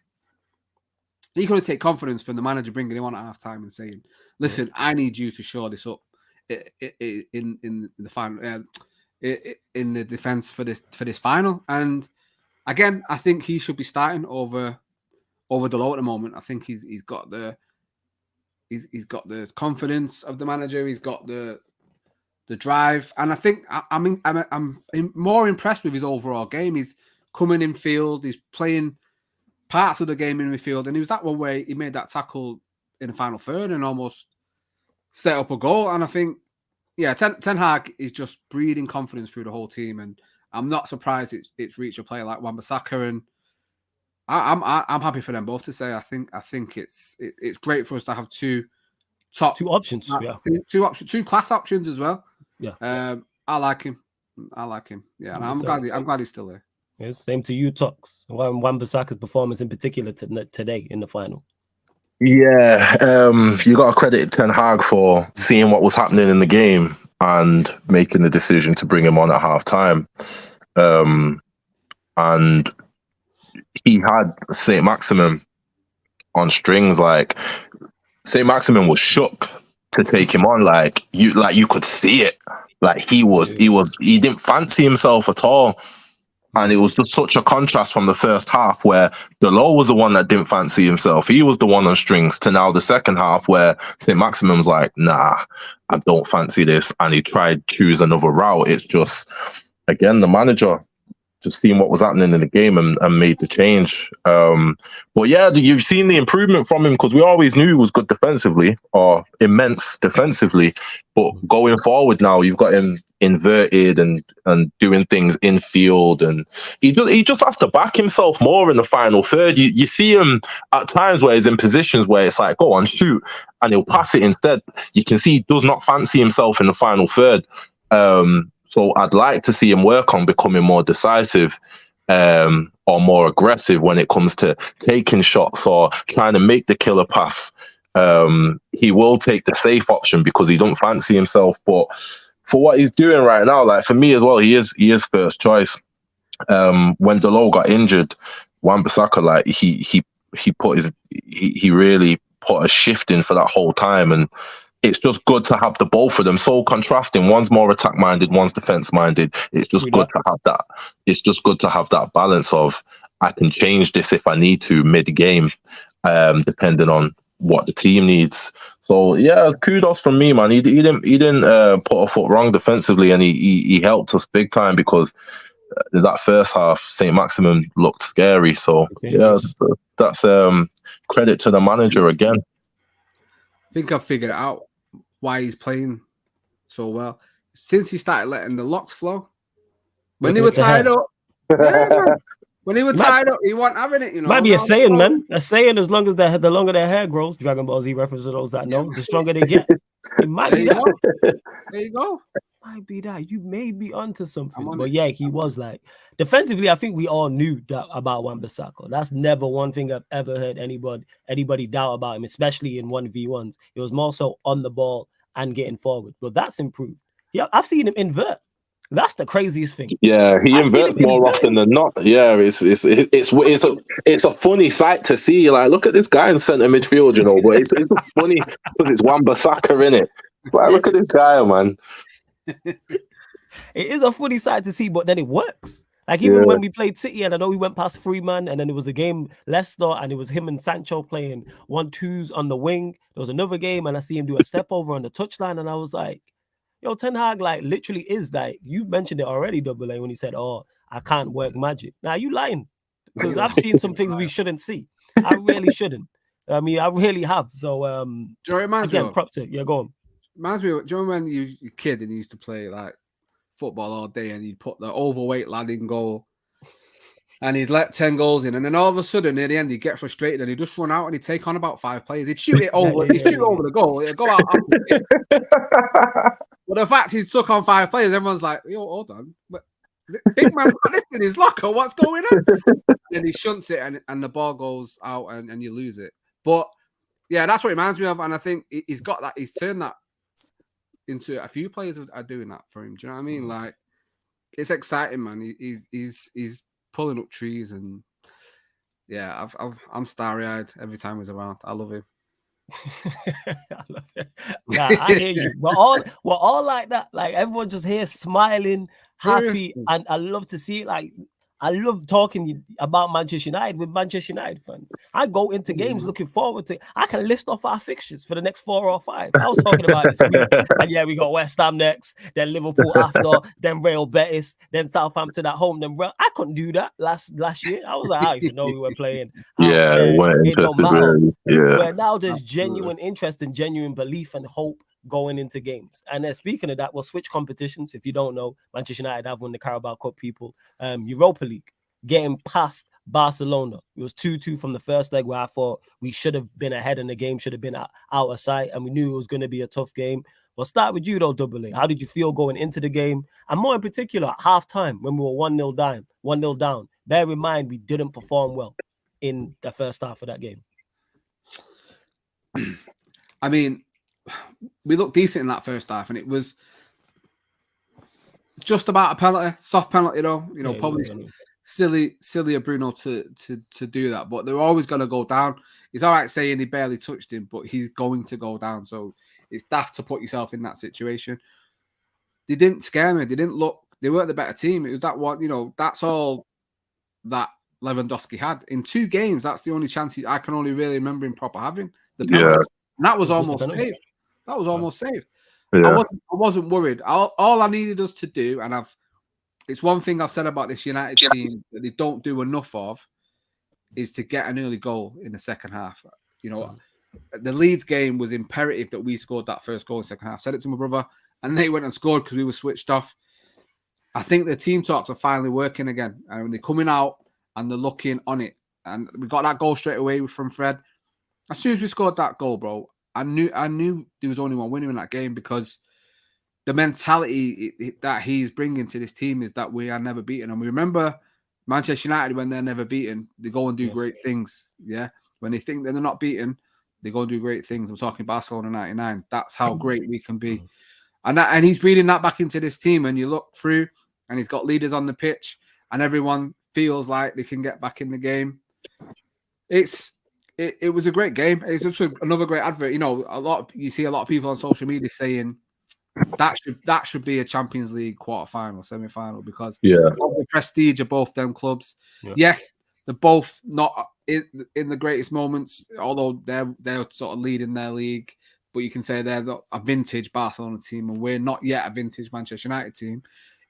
confidence from the manager bringing him on at halftime and saying, "Listen, I need you to shore this up in the final, in the defense for this final." And again, I think he should be starting over Delo at the moment. I think he's got the confidence of the manager. He's got the drive, and I think I'm more impressed with his overall game. He's coming in field. He's playing parts of the game in midfield, and he was that one where he made that tackle in the final third and almost set up a goal. And I think, yeah, Ten Hag is just breeding confidence through the whole team, and I'm not surprised it's reached a player like Wan-Bissaka, and I'm happy for them both to say. I think it's great for us to have two options, two class options as well. Yeah, I like him. Yeah, and I'm glad he's still there. Yeah, same to you, Tox. Wan-Bissaka's performance in particular today in the final. Yeah, you got to credit Ten Hag for seeing what was happening in the game and making the decision to bring him on at half time. And he had St. Maximin on strings. Like, St. Maximin was shook to take him on. Like you could see it. Like he didn't fancy himself at all. And it was just such a contrast from the first half where Delo was the one that didn't fancy himself. He was the one on strings, to now the second half where St. Maximin's like, nah, I don't fancy this. And he tried to choose another route. It's just, again, the manager just seeing what was happening in the game and made the change. But yeah, you've seen the improvement from him, because we always knew he was good defensively, or immense defensively. But going forward now, you've got him inverted and doing things in field, and he just has to back himself more in the final third. You see him at times where he's in positions where it's like, go on, shoot, and he'll pass it instead. You can see he does not fancy himself in the final third. So I'd like to see him work on becoming more decisive or more aggressive when it comes to taking shots or trying to make the killer pass. He will take the safe option because he don't fancy himself, but for what he's doing right now, like for me as well, he is first choice. When Delo got injured, Wan-Bissaka, like he really put a shift in for that whole time, and it's just good to have the both of them so contrasting. One's more attack minded, one's defense minded. It's just good to have that. It's just good to have that balance of, I can change this if I need to mid game, depending on what the team needs. So yeah, kudos from me, man. He didn't put a foot wrong defensively, and he helped us big time, because that first half St. Maximin looked scary. So yeah, that's credit to the manager again. I think I've figured out why he's playing so well. Since he started letting the locks flow, when they were tied up, when he was tied up, he wasn't having it. You know, might be a saying, man. A saying, as long as the longer their hair grows. Dragon Ball Z reference to those that know, the stronger they get. It might There be you that. go. There you go. Might be that. You may be onto something. on But it. yeah, he was like defensively. I think we all knew that about Wan-Bissaka. That's never one thing I've ever heard anybody doubt about him, especially in 1v1s. It was more so on the ball and getting forward. But that's improved. Yeah, I've seen him invert. That's the craziest thing. Yeah, he I've seen inverts him more invert. often than not. Yeah, it's a funny sight to see. Like, look at this guy in centre midfield, you know. But it's funny because it's Wan-Bissaka in it. Like, look at this guy, man. It is a funny sight to see, but then it works. Like even Yeah. when we played City, and I know we went past Freeman, and then it was a game Leicester, and it was him and Sancho playing 1-2s on the wing. There was another game, and I see him do a step over on the touchline, and I was like, "Yo, Ten Hag, like literally is like you mentioned it already, Double A, when he said, "Oh, I can't work magic." Now you lying because I've seen some things we shouldn't see. I really shouldn't. I mean, I really have. So Do you know what it reminds me again, of? props to yeah, go on. Reminds me of, do you remember when you were a kid and you used to play like football all day and you'd put the overweight lad in goal and he'd let 10 goals in, and then all of a sudden near the end he'd get frustrated and he'd just run out and he'd take on about 5 players. He'd shoot it over, over the goal, it'd go out. But the fact he's took on 5 players, everyone's like, yo, hold on. But the big man's got this in his locker. What's going on? And he shunts it and the ball goes out and you lose it. But yeah, that's what it reminds me of. And I think he's got that, he's turned that into a few players are doing that for him. Do you know what I mean? Like, it's exciting, man. He's pulling up trees, and yeah, I'm starry-eyed every time he's around. I love him. I love it. Nah, I hear you. We're all like that. Like everyone just here smiling, happy, Seriously. and I love to see it. Like I love talking about Manchester United with Manchester United fans. I go into games looking forward to. I can list off our fixtures for the next 4 or 5. I was talking about this week, and yeah, we got West Ham next, then Liverpool after, then Real Betis, then Southampton at home. Then I couldn't do that last year. I was like, I don't even know we were playing. I don't Yeah, care. weren't It don't interested matter. really. Yeah. Where now there's genuine interest and genuine belief and hope going into games. And then speaking of that, we'll switch competitions. If you don't know, Manchester United have won the Carabao Cup, people. Europa League, getting past Barcelona. It was 2-2 from the first leg, where I thought we should have been ahead and the game should have been out of sight, and we knew it was going to be a tough game. We'll start with you though, Double A. How did you feel going into the game? And more in particular, at halftime when we were 1-0 down. Bear in mind, we didn't perform well in the first half of that game. I mean, we looked decent in that first half, and it was just about a penalty, soft penalty though. You know, Yeah, probably yeah. silly of Bruno to do that, but they're always going to go down. It's all right saying he barely touched him, but he's going to go down. So it's daft to put yourself in that situation. They didn't scare me. They weren't the better team. It was that one, you know, that's all that Lewandowski had in 2 games. That's the only chance I can only really remember him proper having the penalties. And that was almost saved. That was almost saved. Yeah. I wasn't worried. All I needed us to do, and it's one thing I've said about this United team that they don't do enough of, is to get an early goal in the second half. You know, the Leeds game was imperative that we scored that first goal in the second half. I said it to my brother, and they went and scored because we were switched off. I think the team talks are finally working again, and they're coming out and they're looking on it. And we got that goal straight away from Fred. As soon as we scored that goal, bro, I knew there was only one winner in that game, because the mentality that he's bringing to this team is that we are never beaten. And we remember Manchester United, when they're never beaten, they go and do great things. Yeah. When they think that they're not beaten, they go and do great things. I'm talking Barcelona 99. That's how great we can be. And he's breathing that back into this team. And you look through, and he's got leaders on the pitch, and everyone feels like they can get back in the game. It was a great game. It's also another great advert. You know, you see a lot of people on social media saying that should be a Champions League quarterfinal, semi-final, because of the prestige of both them clubs. Yeah. Yes, they're both not in the greatest moments, although they're sort of leading their league. But you can say they're a vintage Barcelona team, and we're not yet a vintage Manchester United team.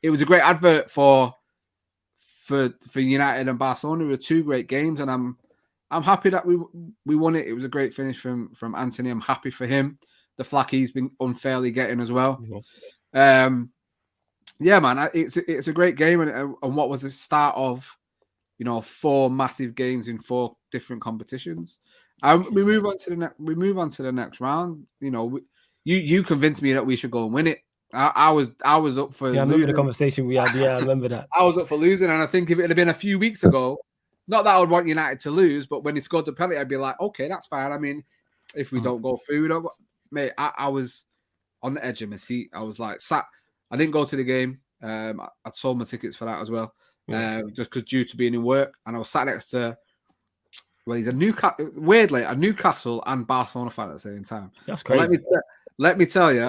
It was a great advert for United and Barcelona. It were 2 great games, and I'm happy that we won it. It was a great finish from Anthony. I'm happy for him. The flack he's been unfairly getting as well. Yeah, man, it's a great game, and what was the start of, you know, 4 massive games in 4 different competitions. We move on to the next round. You know, You convinced me that we should go and win it. I was up for Yeah, I remember losing. the conversation we had. Yeah, I remember that. I was up for losing, and I think if it had been a few weeks ago, not that I would want United to lose, but when he scored the penalty, I'd be like, okay, that's fine. I mean, if we don't go through, we don't go. Mate, I was on the edge of my seat. I was like, sat. I didn't go to the game. I'd sold my tickets for that as well, just because due to being in work, and I was sat next to. Well, he's a Newcastle and Barcelona fan at the same time. That's crazy. Let me tell you,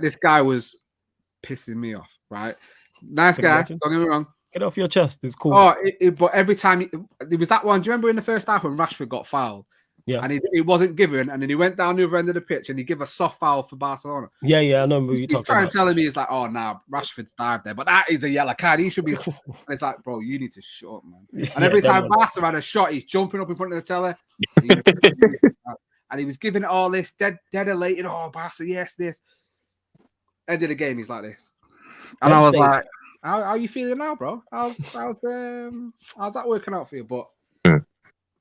this guy was pissing me off. Right, nice guy. Don't get me wrong. Get off your chest. It's cool. Oh, but every time there was that one. Do you remember in the first half when Rashford got fouled? Yeah, and he wasn't given, and then he went down the other end of the pitch and he gave a soft foul for Barcelona. Yeah, I know what you're talking about. He's trying to tell me, he's like, oh, nah, Rashford's dived there, but that is a yellow card. He should be. It's like, bro, you need to shut up, man. And every time Barca had a shot, he's jumping up in front of the teller. And he was giving it all this dead elated. Oh, Barca, yes, this. End of the game, he's like this. And I was like, how are you feeling now, bro? How's that working out for you? But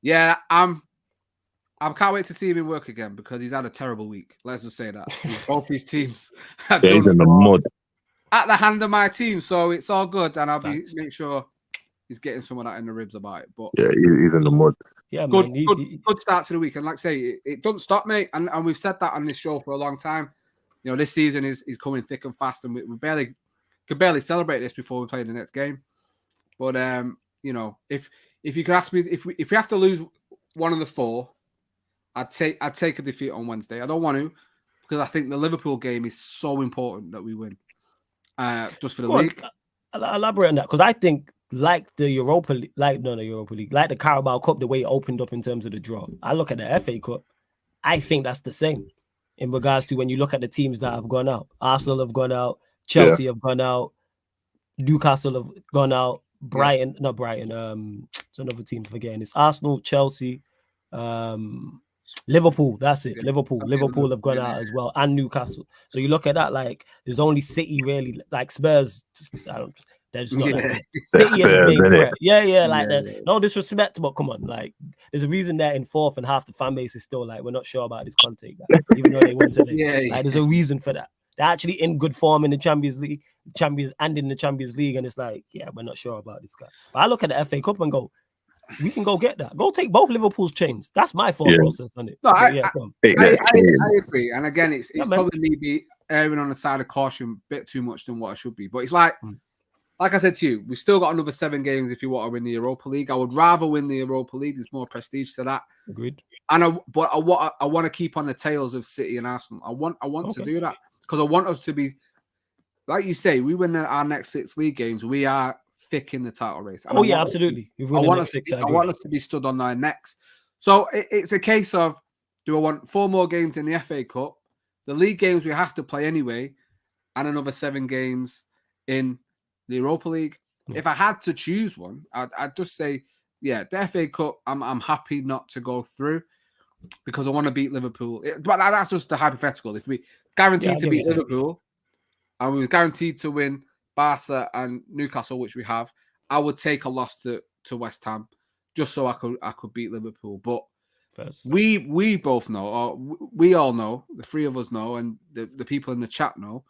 yeah, I can't wait to see him in work again because he's had a terrible week. Let's just say that. Both his teams are he's in the mud. At the hand of my team, so it's all good, and I'll make sure he's getting some of that in the ribs about it. But yeah, he's in the mud. Yeah, good, man. Good start to the week, and like I say, it doesn't stop, mate. And we've said that on this show for a long time. You know, this season is coming thick and fast, and we could barely celebrate this before we play the next game. But you know, if you could ask me if we have to lose one of the four. I'd take a defeat on Wednesday. I don't want to because I think the Liverpool game is so important that we win. Just for the league. I'll elaborate on that because I think like the Europa League, like the Carabao Cup, the way it opened up in terms of the draw. I look at the FA Cup. I think that's the same in regards to when you look at the teams that have gone out. Arsenal have gone out. Chelsea have gone out. Newcastle have gone out. Brighton, not Brighton. It's another team forgetting. It's Arsenal, Chelsea. Liverpool, that's it. Liverpool have gone out as well, and Newcastle. So you look at that, like there's only City really, like Spurs. They're just not that good. City are the big threat. Yeah, like that. No disrespect, but come on, like there's a reason they're in fourth, and half the fan base is still like we're not sure about this Conte guy, even though they won today. Like there's a reason for that. They're actually in good form in the Champions League, and it's like, yeah, we're not sure about this guy. But I look at the FA Cup and go, we can go get that. Go take both Liverpool's chains. That's my thought process on it. No, I agree. And again, it's probably me erring on the side of caution a bit too much than what I should be. But it's like I said to you, we've still got another 7 games if you want to win the Europa League. I would rather win the Europa League. There's more prestige to that. Agreed. And I want to keep on the tails of City and Arsenal. I want to do that because I want us to be, like you say, we win our next 6 league games. We are thick in the title race. And absolutely. I want us to be stood on their necks. So it's a case of, do I want 4 more games in the FA Cup, the league games we have to play anyway, and another 7 games in the Europa League? If I had to choose one, I'd just say, yeah, the FA Cup, I'm happy not to go through because I want to beat Liverpool. But that's just the hypothetical. If we guaranteed to beat Liverpool and we were guaranteed to win Barca and Newcastle, which we have, I would take a loss to West Ham just so I could beat Liverpool. But we both know, or we all know, the 3 of us know, and the people in the chat know,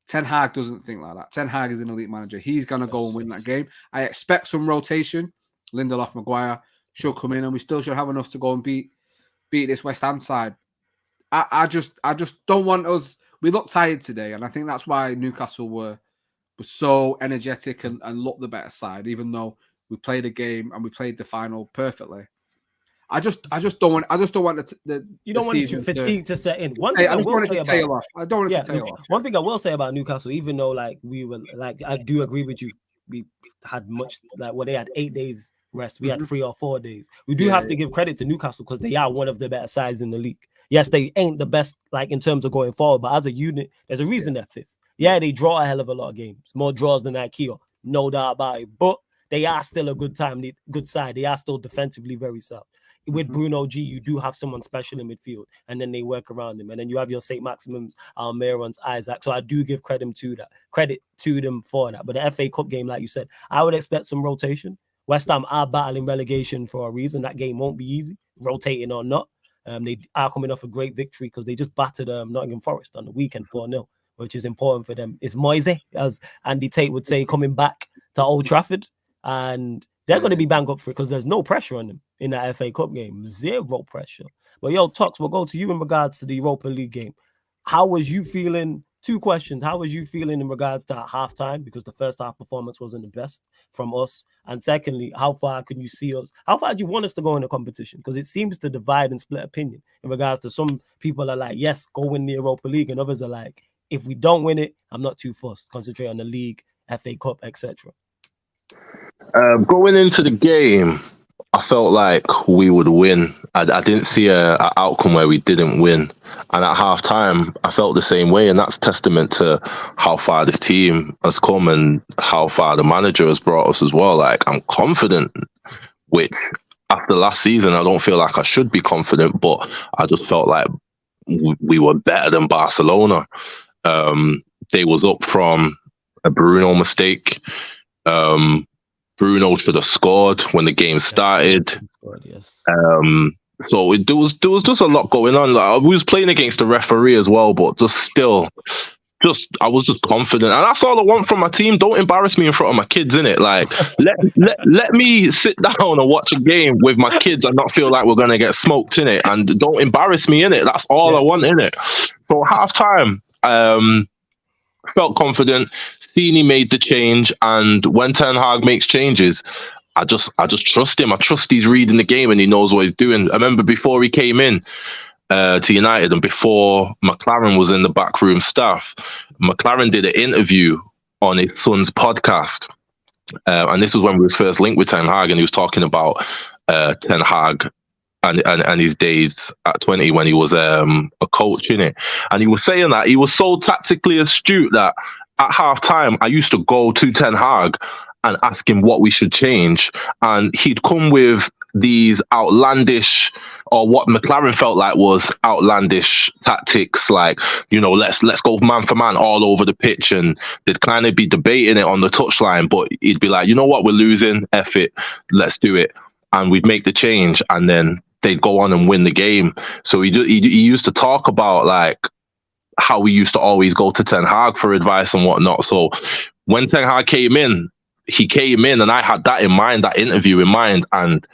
Ten Hag doesn't think like that. Ten Hag is an elite manager. He's going to go and win that game. I expect some rotation. Lindelof, Maguire should come in, and we still should have enough to go and beat this West Ham side. I just don't want us. We look tired today, and I think that's why Newcastle was so energetic and looked the better side, even though we played a game and we played the final perfectly. I just don't want the you don't want fatigue to set in. One thing I don't want it to tail off. One thing I will say about Newcastle, even though like we were like, I do agree with you. We had much they had 8 days rest. We had 3 or 4 days. We do have to give credit to Newcastle because they are one of the better sides in the league. Yes, they ain't the best like in terms of going forward, but as a unit, there's a reason they're 5th. Yeah, they draw a hell of a lot of games, more draws than IKEA, no doubt about it. But they are still a good side. They are still defensively very sound. With Bruno G, you do have someone special in midfield, and then they work around him. And then you have your St. Maxims, Almirons, Isaac. So I do give credit to them for that. But the FA Cup game, like you said, I would expect some rotation. West Ham are battling relegation for a reason. That game won't be easy, rotating or not. They are coming off a great victory because they just battered Nottingham Forest on the weekend 4-0, which is important for them. It's Moise, as Andy Tate would say, coming back to Old Trafford, and they're going to be bang up for it because there's no pressure on them in that FA Cup game. Zero pressure. But yo, Tox, we'll go to you in regards to the Europa League game. How was you feeling? 2 questions. How was you feeling in regards to halftime? Because the first half performance wasn't the best from us. And secondly, how far can you see us? How far do you want us to go in the competition? Because it seems to divide and split opinion in regards to some people are like, yes, go win the Europa League. And others are like, if we don't win it, I'm not too fussed. Concentrate on the league, FA Cup, etc. Going into the game, I felt like we would win. I didn't see a outcome where we didn't win. And at half time, I felt the same way. And that's testament to how far this team has come and how far the manager has brought us as well. Like, I'm confident, which after last season, I don't feel like I should be confident, but I just felt like we were better than Barcelona. They was up from a Bruno mistake. Bruno should have scored when the game started. Yes. So there was just a lot going on. Like, we was playing against the referee as well, but I was just confident, and that's all I want from my team. Don't embarrass me in front of my kids, innit? Like, let me sit down and watch a game with my kids and not feel like we're gonna get smoked, innit? And don't embarrass me, innit? That's all I want, innit? So half time, felt confident. Steenie made the change, and when Ten Hag makes changes, I just trust him. I trust he's reading the game and he knows what he's doing. I remember before he came in to United and before McLaren was in the backroom staff, McLaren did an interview on his son's podcast, and this was when we was first linked with Ten Hag, and he was talking about Ten Hag and his days at 20 when he was a coach, innit? And he was saying that he was so tactically astute that at half time I used to go to Ten Hag and ask him what we should change, and he'd come with these outlandish, or what McLaren felt like was outlandish tactics, like, you know, let's go man for man all over the pitch, and they'd kind of be debating it on the touchline, but he'd be like, you know what, we're losing, F it, let's do it, and we'd make the change, and then they'd go on and win the game. So he used to talk about like how we used to always go to Ten Hag for advice and whatnot. So when Ten Hag came in, and I had that in mind, that interview in mind. And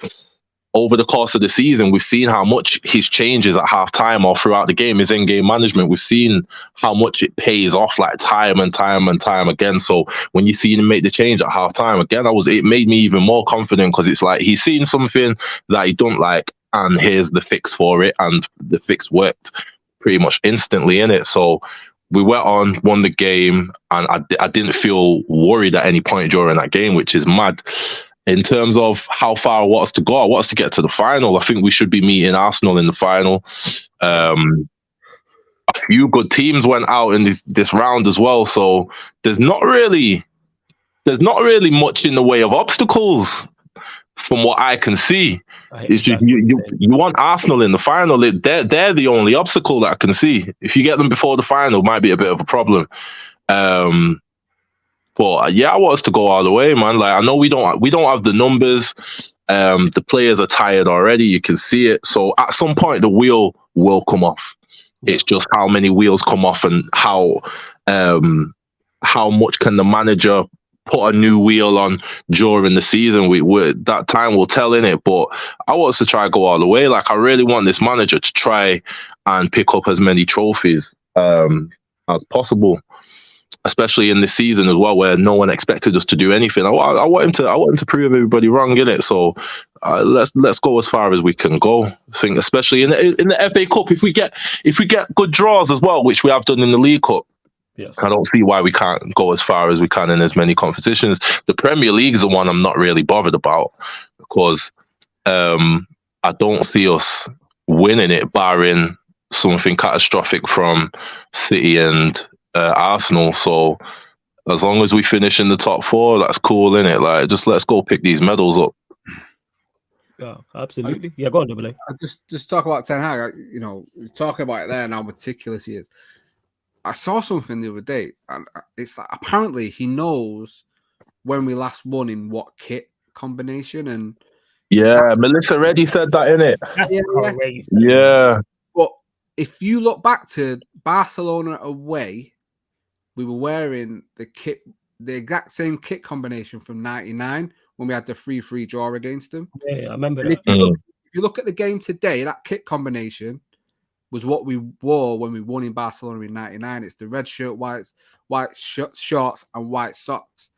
over the course of the season, we've seen how much his changes at halftime or throughout the game, his in-game management, we've seen how much it pays off, like time and time and time again. So when you see him make the change at halftime, again, it made me even more confident, because it's like he's seen something that he don't like, and here's the fix for it, and the fix worked pretty much instantly in it. So we went on, won the game, and I didn't feel worried at any point during that game, which is mad. In terms of how far I want us to go, I want us to get to the final. I think we should be meeting Arsenal in the final. A few good teams went out in this round as well, so there's not really much in the way of obstacles from what I can see. It's just you want Arsenal in the final. They're the only obstacle that I can see. If you get them before the final, it might be a bit of a problem. But yeah, I want us to go all the way, man. Like, I know we don't have the numbers. The players are tired already. You can see it. So at some point, the wheel will come off. It's just how many wheels come off, and how much can the manager put a new wheel on during the season. That time will tell, in it. But I want us to try to go all the way. Like, I really want this manager to try and pick up as many trophies as possible, especially in this season as well, where no one expected us to do anything. I want him to prove everybody wrong, in it. So let's go as far as we can go. I think, especially in the FA Cup, if we get good draws as well, which we have done in the League Cup. Yes. I don't see why we can't go as far as we can in as many competitions. The Premier League is the one I'm not really bothered about, because I don't see us winning it, barring something catastrophic from City and Arsenal. So as long as we finish in the top 4, that's cool, innit? Like, just let's go pick these medals up. Yeah, absolutely. Yeah, go on, Double A. Just talk about Ten Hag. You know, talking about it there and how meticulous he is. I saw something the other day, and it's like apparently he knows when we last won in what kit combination, and Yeah, Melissa Reddy said that, innit? That's Yeah, yeah. crazy. Yeah. But if you look back to Barcelona away, we were wearing the exact same kit combination from '99 when we had the 3-3 draw against them. Yeah, I remember And that. if you look at the game today, that kit combination was what we wore when we won in Barcelona in '99. It's the red shirt, white shorts, and white socks.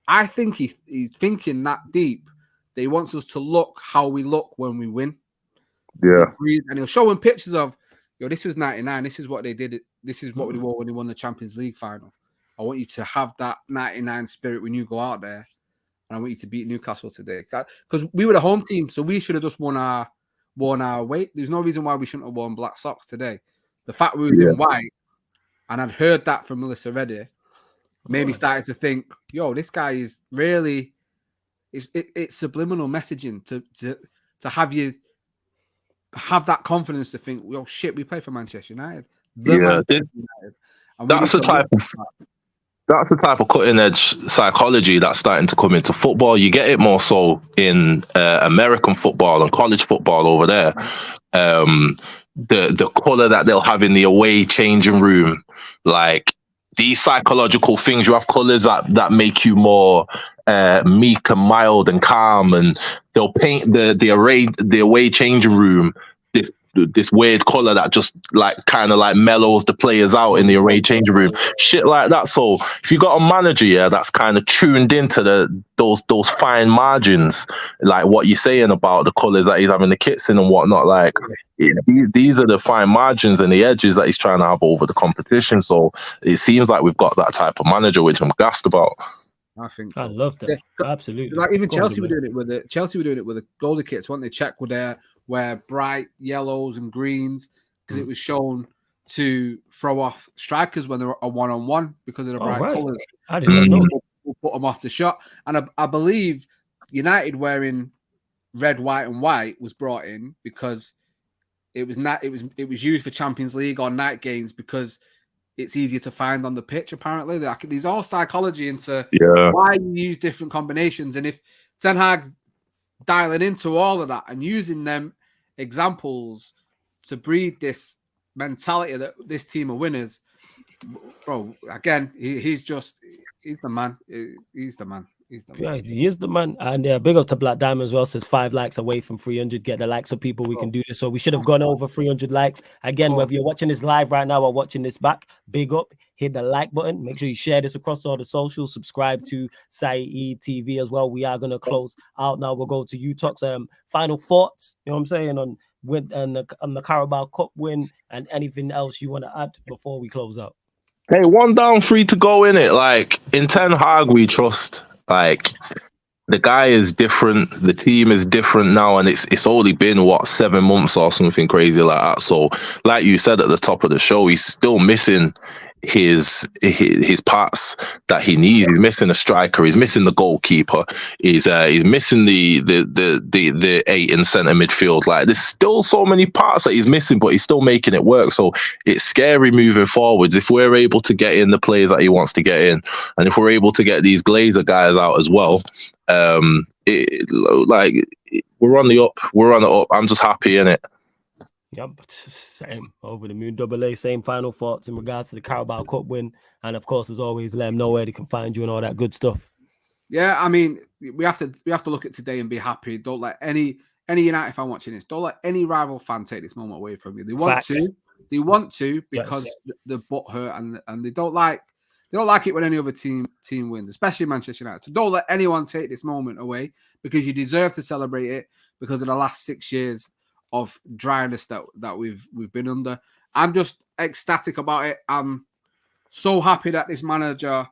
I think he's thinking that deep that he wants us to look how we look when we win. Yeah. And he'll show him pictures of, this was '99. This is what they did. This is what we wore when they won the Champions League final. I want you to have that '99 spirit when you go out there, and I want you to beat Newcastle today. Because we were the home team, so we should have just worn our weight. There's no reason why we shouldn't have worn black socks today. The fact we was in white, and I'd heard that from Melissa Reddy, made me started to think, this guy is really, it's subliminal messaging to have you have that confidence to think, shit, we play for Manchester United. Manchester United. And That's the type of cutting edge psychology that's starting to come into football. You get it more so in American football and college football over there. The color that they'll have in the away changing room, like these psychological things. You have colors that make you more meek and mild and calm, and they'll paint the away changing room this weird color that just kind of mellows the players out in the away changing room, shit like that. So if you got a manager, that's kind of tuned into those fine margins, like what you're saying about the colors that he's having the kits in and whatnot, these are the fine margins and the edges that he's trying to have over the competition. So it seems like we've got that type of manager, which I'm gassed about. I think so. I love that. Yeah, absolutely. Like even Chelsea were doing it with it. Chelsea were doing it with the goalie kits, weren't they? Czech would wear bright yellows and greens because it was shown to throw off strikers when they were a one-on-one because of the bright colours. I didn't know. We'll put them off the shot. And I believe United wearing red, white, and white was brought in because it was used for Champions League or night games because it's easier to find on the pitch. Apparently, there's all psychology into why you use different combinations, and if Ten Hag's dialing into all of that and using them examples to breed this mentality that this team are winners, bro. Again, he's the man. He's the man. Yeah, he is the man. And big up to Black Diamond as well. Says 5 likes away from 300. Get the likes of people. We can do this. So we should have gone over 300 likes. Again, whether you're watching this live right now or watching this back, big up. Hit the like button. Make sure you share this across all the socials. Subscribe to Saeed TV as well. We are going to close out now. We'll go to UTalk's final thoughts. You know what I'm saying on the Carabao Cup win and anything else you want to add before we close out. Hey, 1 down, 3 to go in it. In Ten Hag, we trust. The guy is different. The team is different now, and it's only been 7 months or something crazy like that. So, like you said at the top of the show, he's still missing his parts that he needs. He's missing a striker. He's missing the goalkeeper. He's missing the 8 in centre midfield. There's still so many parts that he's missing, but he's still making it work. So it's scary moving forwards if we're able to get in the players that he wants to get in, and if we're able to get these Glazer guys out as well. We're on the up. We're on the up. I'm just happy in it. Yep, same over the moon. AA, same final thoughts in regards to the Carabao Cup win, and of course, as always, let them know where they can find you and all that good stuff. Yeah, I mean, we have to look at today and be happy. Don't let any United fan watching this. Don't let any rival fan take this moment away from you. They want to because the butt hurt and they don't like it when any other team wins, especially Manchester United. So don't let anyone take this moment away because you deserve to celebrate it because of the last 6 years of dryness that we've been under. I'm just ecstatic about it. I'm so happy that this manager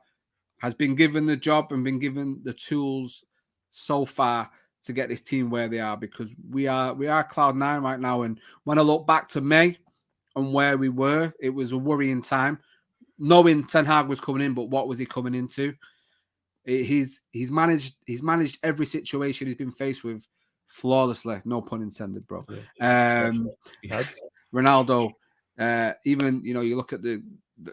has been given the job and been given the tools so far to get this team where they are, because we are cloud 9 right now. And when I look back to May and where we were, it was a worrying time. Knowing Ten Hag was coming in, but what was he coming into? He's managed every situation he's been faced with flawlessly, no pun intended, bro. He has. Ronaldo, even you look at the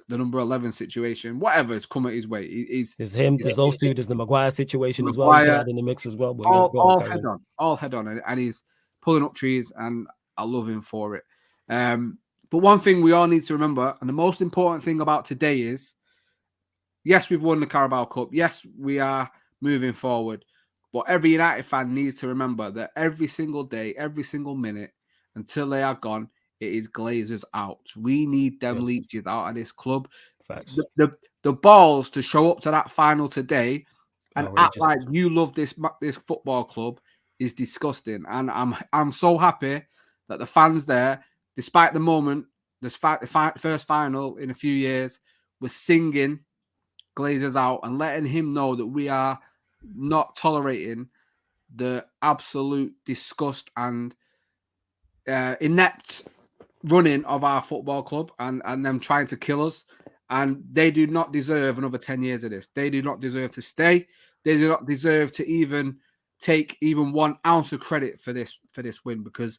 the number 11 situation, whatever is coming his way. There's him, there's those two, there's the Maguire situation as well. Maguire, He's got that in the mix as well. But yeah, all head on, and he's pulling up trees, and I love him for it. But one thing we all need to remember, and the most important thing about today is, yes, we've won the Carabao Cup. Yes, we are moving forward. But every United fan needs to remember that every single day, every single minute, until they are gone, it is Glazers out. We need them leeches out of this club. Facts. The balls to show up to that final today and Outrageous. act like you love this football club is disgusting. And I'm so happy that the fans there, despite the moment, the first final in a few years, was singing Glazers out and letting him know that we are not tolerating the absolute disgust and inept running of our football club and them trying to kill us. And they do not deserve another 10 years of this. They do not deserve to stay. They do not deserve to even take even 1 ounce of credit for this win, because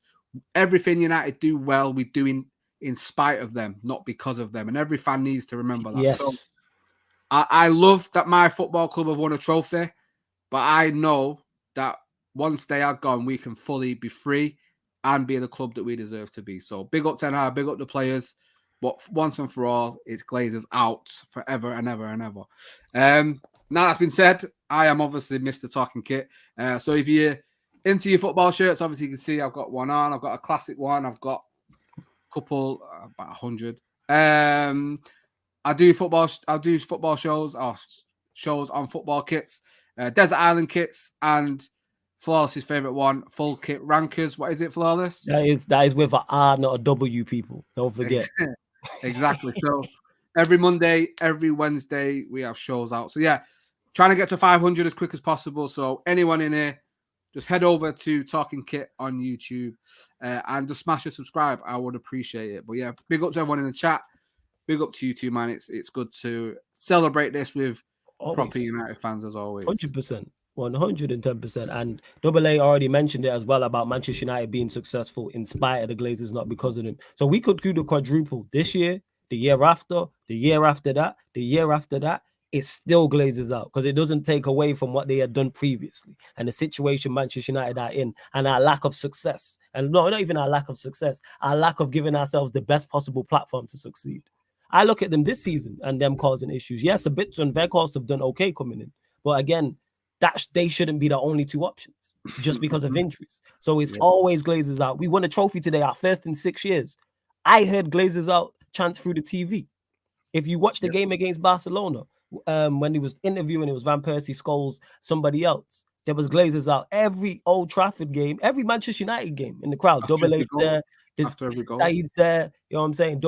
everything United do well, we do in spite of them, not because of them. And every fan needs to remember that. Yes. So I love that my football club have won a trophy, but I know that once they are gone, we can fully be free and be the club that we deserve to be. So big up Ten Hag, big up the players. But once and for all, it's Glazers out forever and ever and ever. Now that's been said, I am obviously Mr. Talking Kit. So if you're into your football shirts, obviously you can see I've got one on. I've got a classic one. I've got a couple, about 100. I do football shows on football kits, Desert Island kits, and Flawless's favorite one, full kit rankers. What is it, Flawless? That is with an R, not a W, people. Don't forget. Exactly. So every Monday, every Wednesday, we have shows out. So yeah, trying to get to 500 as quick as possible. So anyone in here, just head over to Talking Kit on YouTube and just smash a subscribe. I would appreciate it. But yeah, big up to everyone in the chat. Big up to you too, man. It's good to celebrate this with proper United fans as always. 100%. 110%. And Double A already mentioned it as well about Manchester United being successful in spite of the Glazers, not because of them. So we could do the quadruple this year, the year after, the year after that, the year after that. It still Glazers out because it doesn't take away from what they had done previously and the situation Manchester United are in and our lack of success. And no, not even our lack of success, our lack of giving ourselves the best possible platform to succeed. I look at them this season and them causing issues. Yes, a bit and Vegas have done okay coming in, but again, they shouldn't be the only two options just because of injuries. So it's always Glazers out. We won a trophy today, our first in 6 years. I heard Glazers out chants through the TV. If you watch the game against Barcelona, when he was interviewing, it was Van Persie, Scholes, somebody else. There was Glazers out. Every Old Trafford game, every Manchester United game in the crowd. Double A's there. Saeed's there. You know what I'm saying?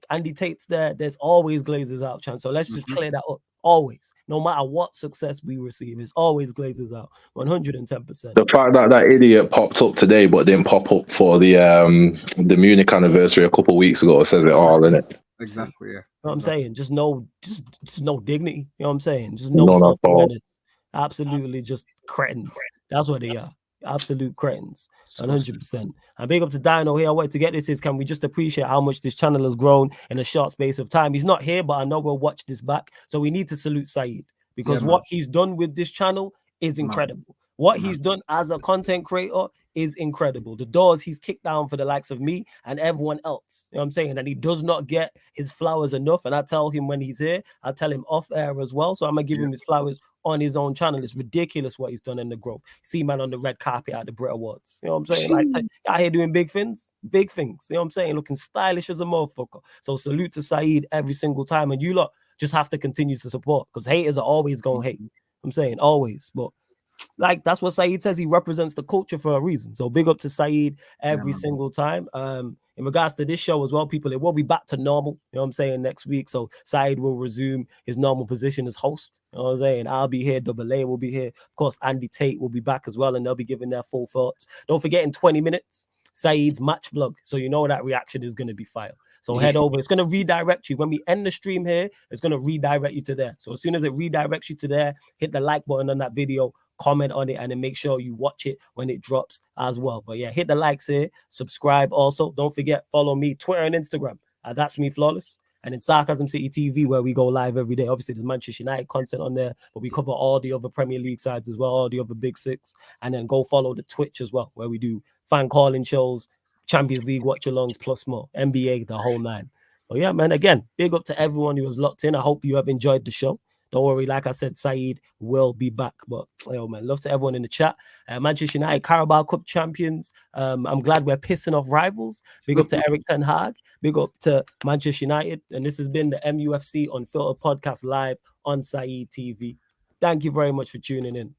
Andy Tate's there. There's always Glazers out chance. So let's just clear that up. Always. No matter what success we receive, it's always Glazers out. 110%. The fact that that idiot popped up today but didn't pop up for the Munich anniversary a couple of weeks ago says it all, innit? Exactly, yeah. You know what I'm saying? Just no dignity. You know what I'm saying? Just no self-awareness. Absolutely just cretins. That's what they are. Absolute cretins. 100%. And big up to Dino here. What to get this is, can we just appreciate how much this channel has grown in a short space of time? He's not here, but I know we'll watch this back. So we need to salute Saeed because what he's done with this channel is incredible. What he's done as a content creator is incredible. The doors he's kicked down for the likes of me and everyone else. You know what I'm saying? And he does not get his flowers enough. And I tell him when he's here, I tell him off air as well. So I'm going to give him his flowers on his own channel. It's ridiculous what he's done in the growth. See man on the red carpet at the Brit Awards. You know what I'm saying? Like out here doing big things. You know what I'm saying? Looking stylish as a motherfucker. So salute to Saeed every single time. And you lot just have to continue to support because haters are always going to hate. I'm saying always. But like that's what Saeed says. He represents the culture for a reason. So big up to Saeed every single time. In regards to this show as well, people, it will be back to normal. You know what I'm saying? Next week. So Saeed will resume his normal position as host. You know what I'm saying? I'll be here. Double A will be here. Of course, Andy Tate will be back as well, and they'll be giving their full thoughts. Don't forget in 20 minutes, Saeed's match vlog. So you know that reaction is going to be fire. So head over. It's going to redirect you. When we end the stream here, it's going to redirect you to there. So as soon as it redirects you to there, hit the like button on that video, comment on it, and then make sure you watch it when it drops as well. But yeah, hit the likes here, subscribe also. Don't forget, follow me, Twitter and Instagram. That's me, Flawless. And then Sarcasm City TV, where we go live every day. Obviously, there's Manchester United content on there, but we cover all the other Premier League sides as well, all the other big six. And then go follow the Twitch as well, where we do fan calling shows, Champions League watch-alongs, plus more, NBA, the whole nine. But yeah, man, again, big up to everyone who was locked in. I hope you have enjoyed the show. Don't worry, like I said, Saeed will be back. But yo, man, love to everyone in the chat. Manchester United, Carabao Cup champions. I'm glad we're pissing off rivals. Big up to Eric Ten Hag. Big up to Manchester United. And this has been the MUFC Unfiltered podcast live on Saeed TV. Thank you very much for tuning in.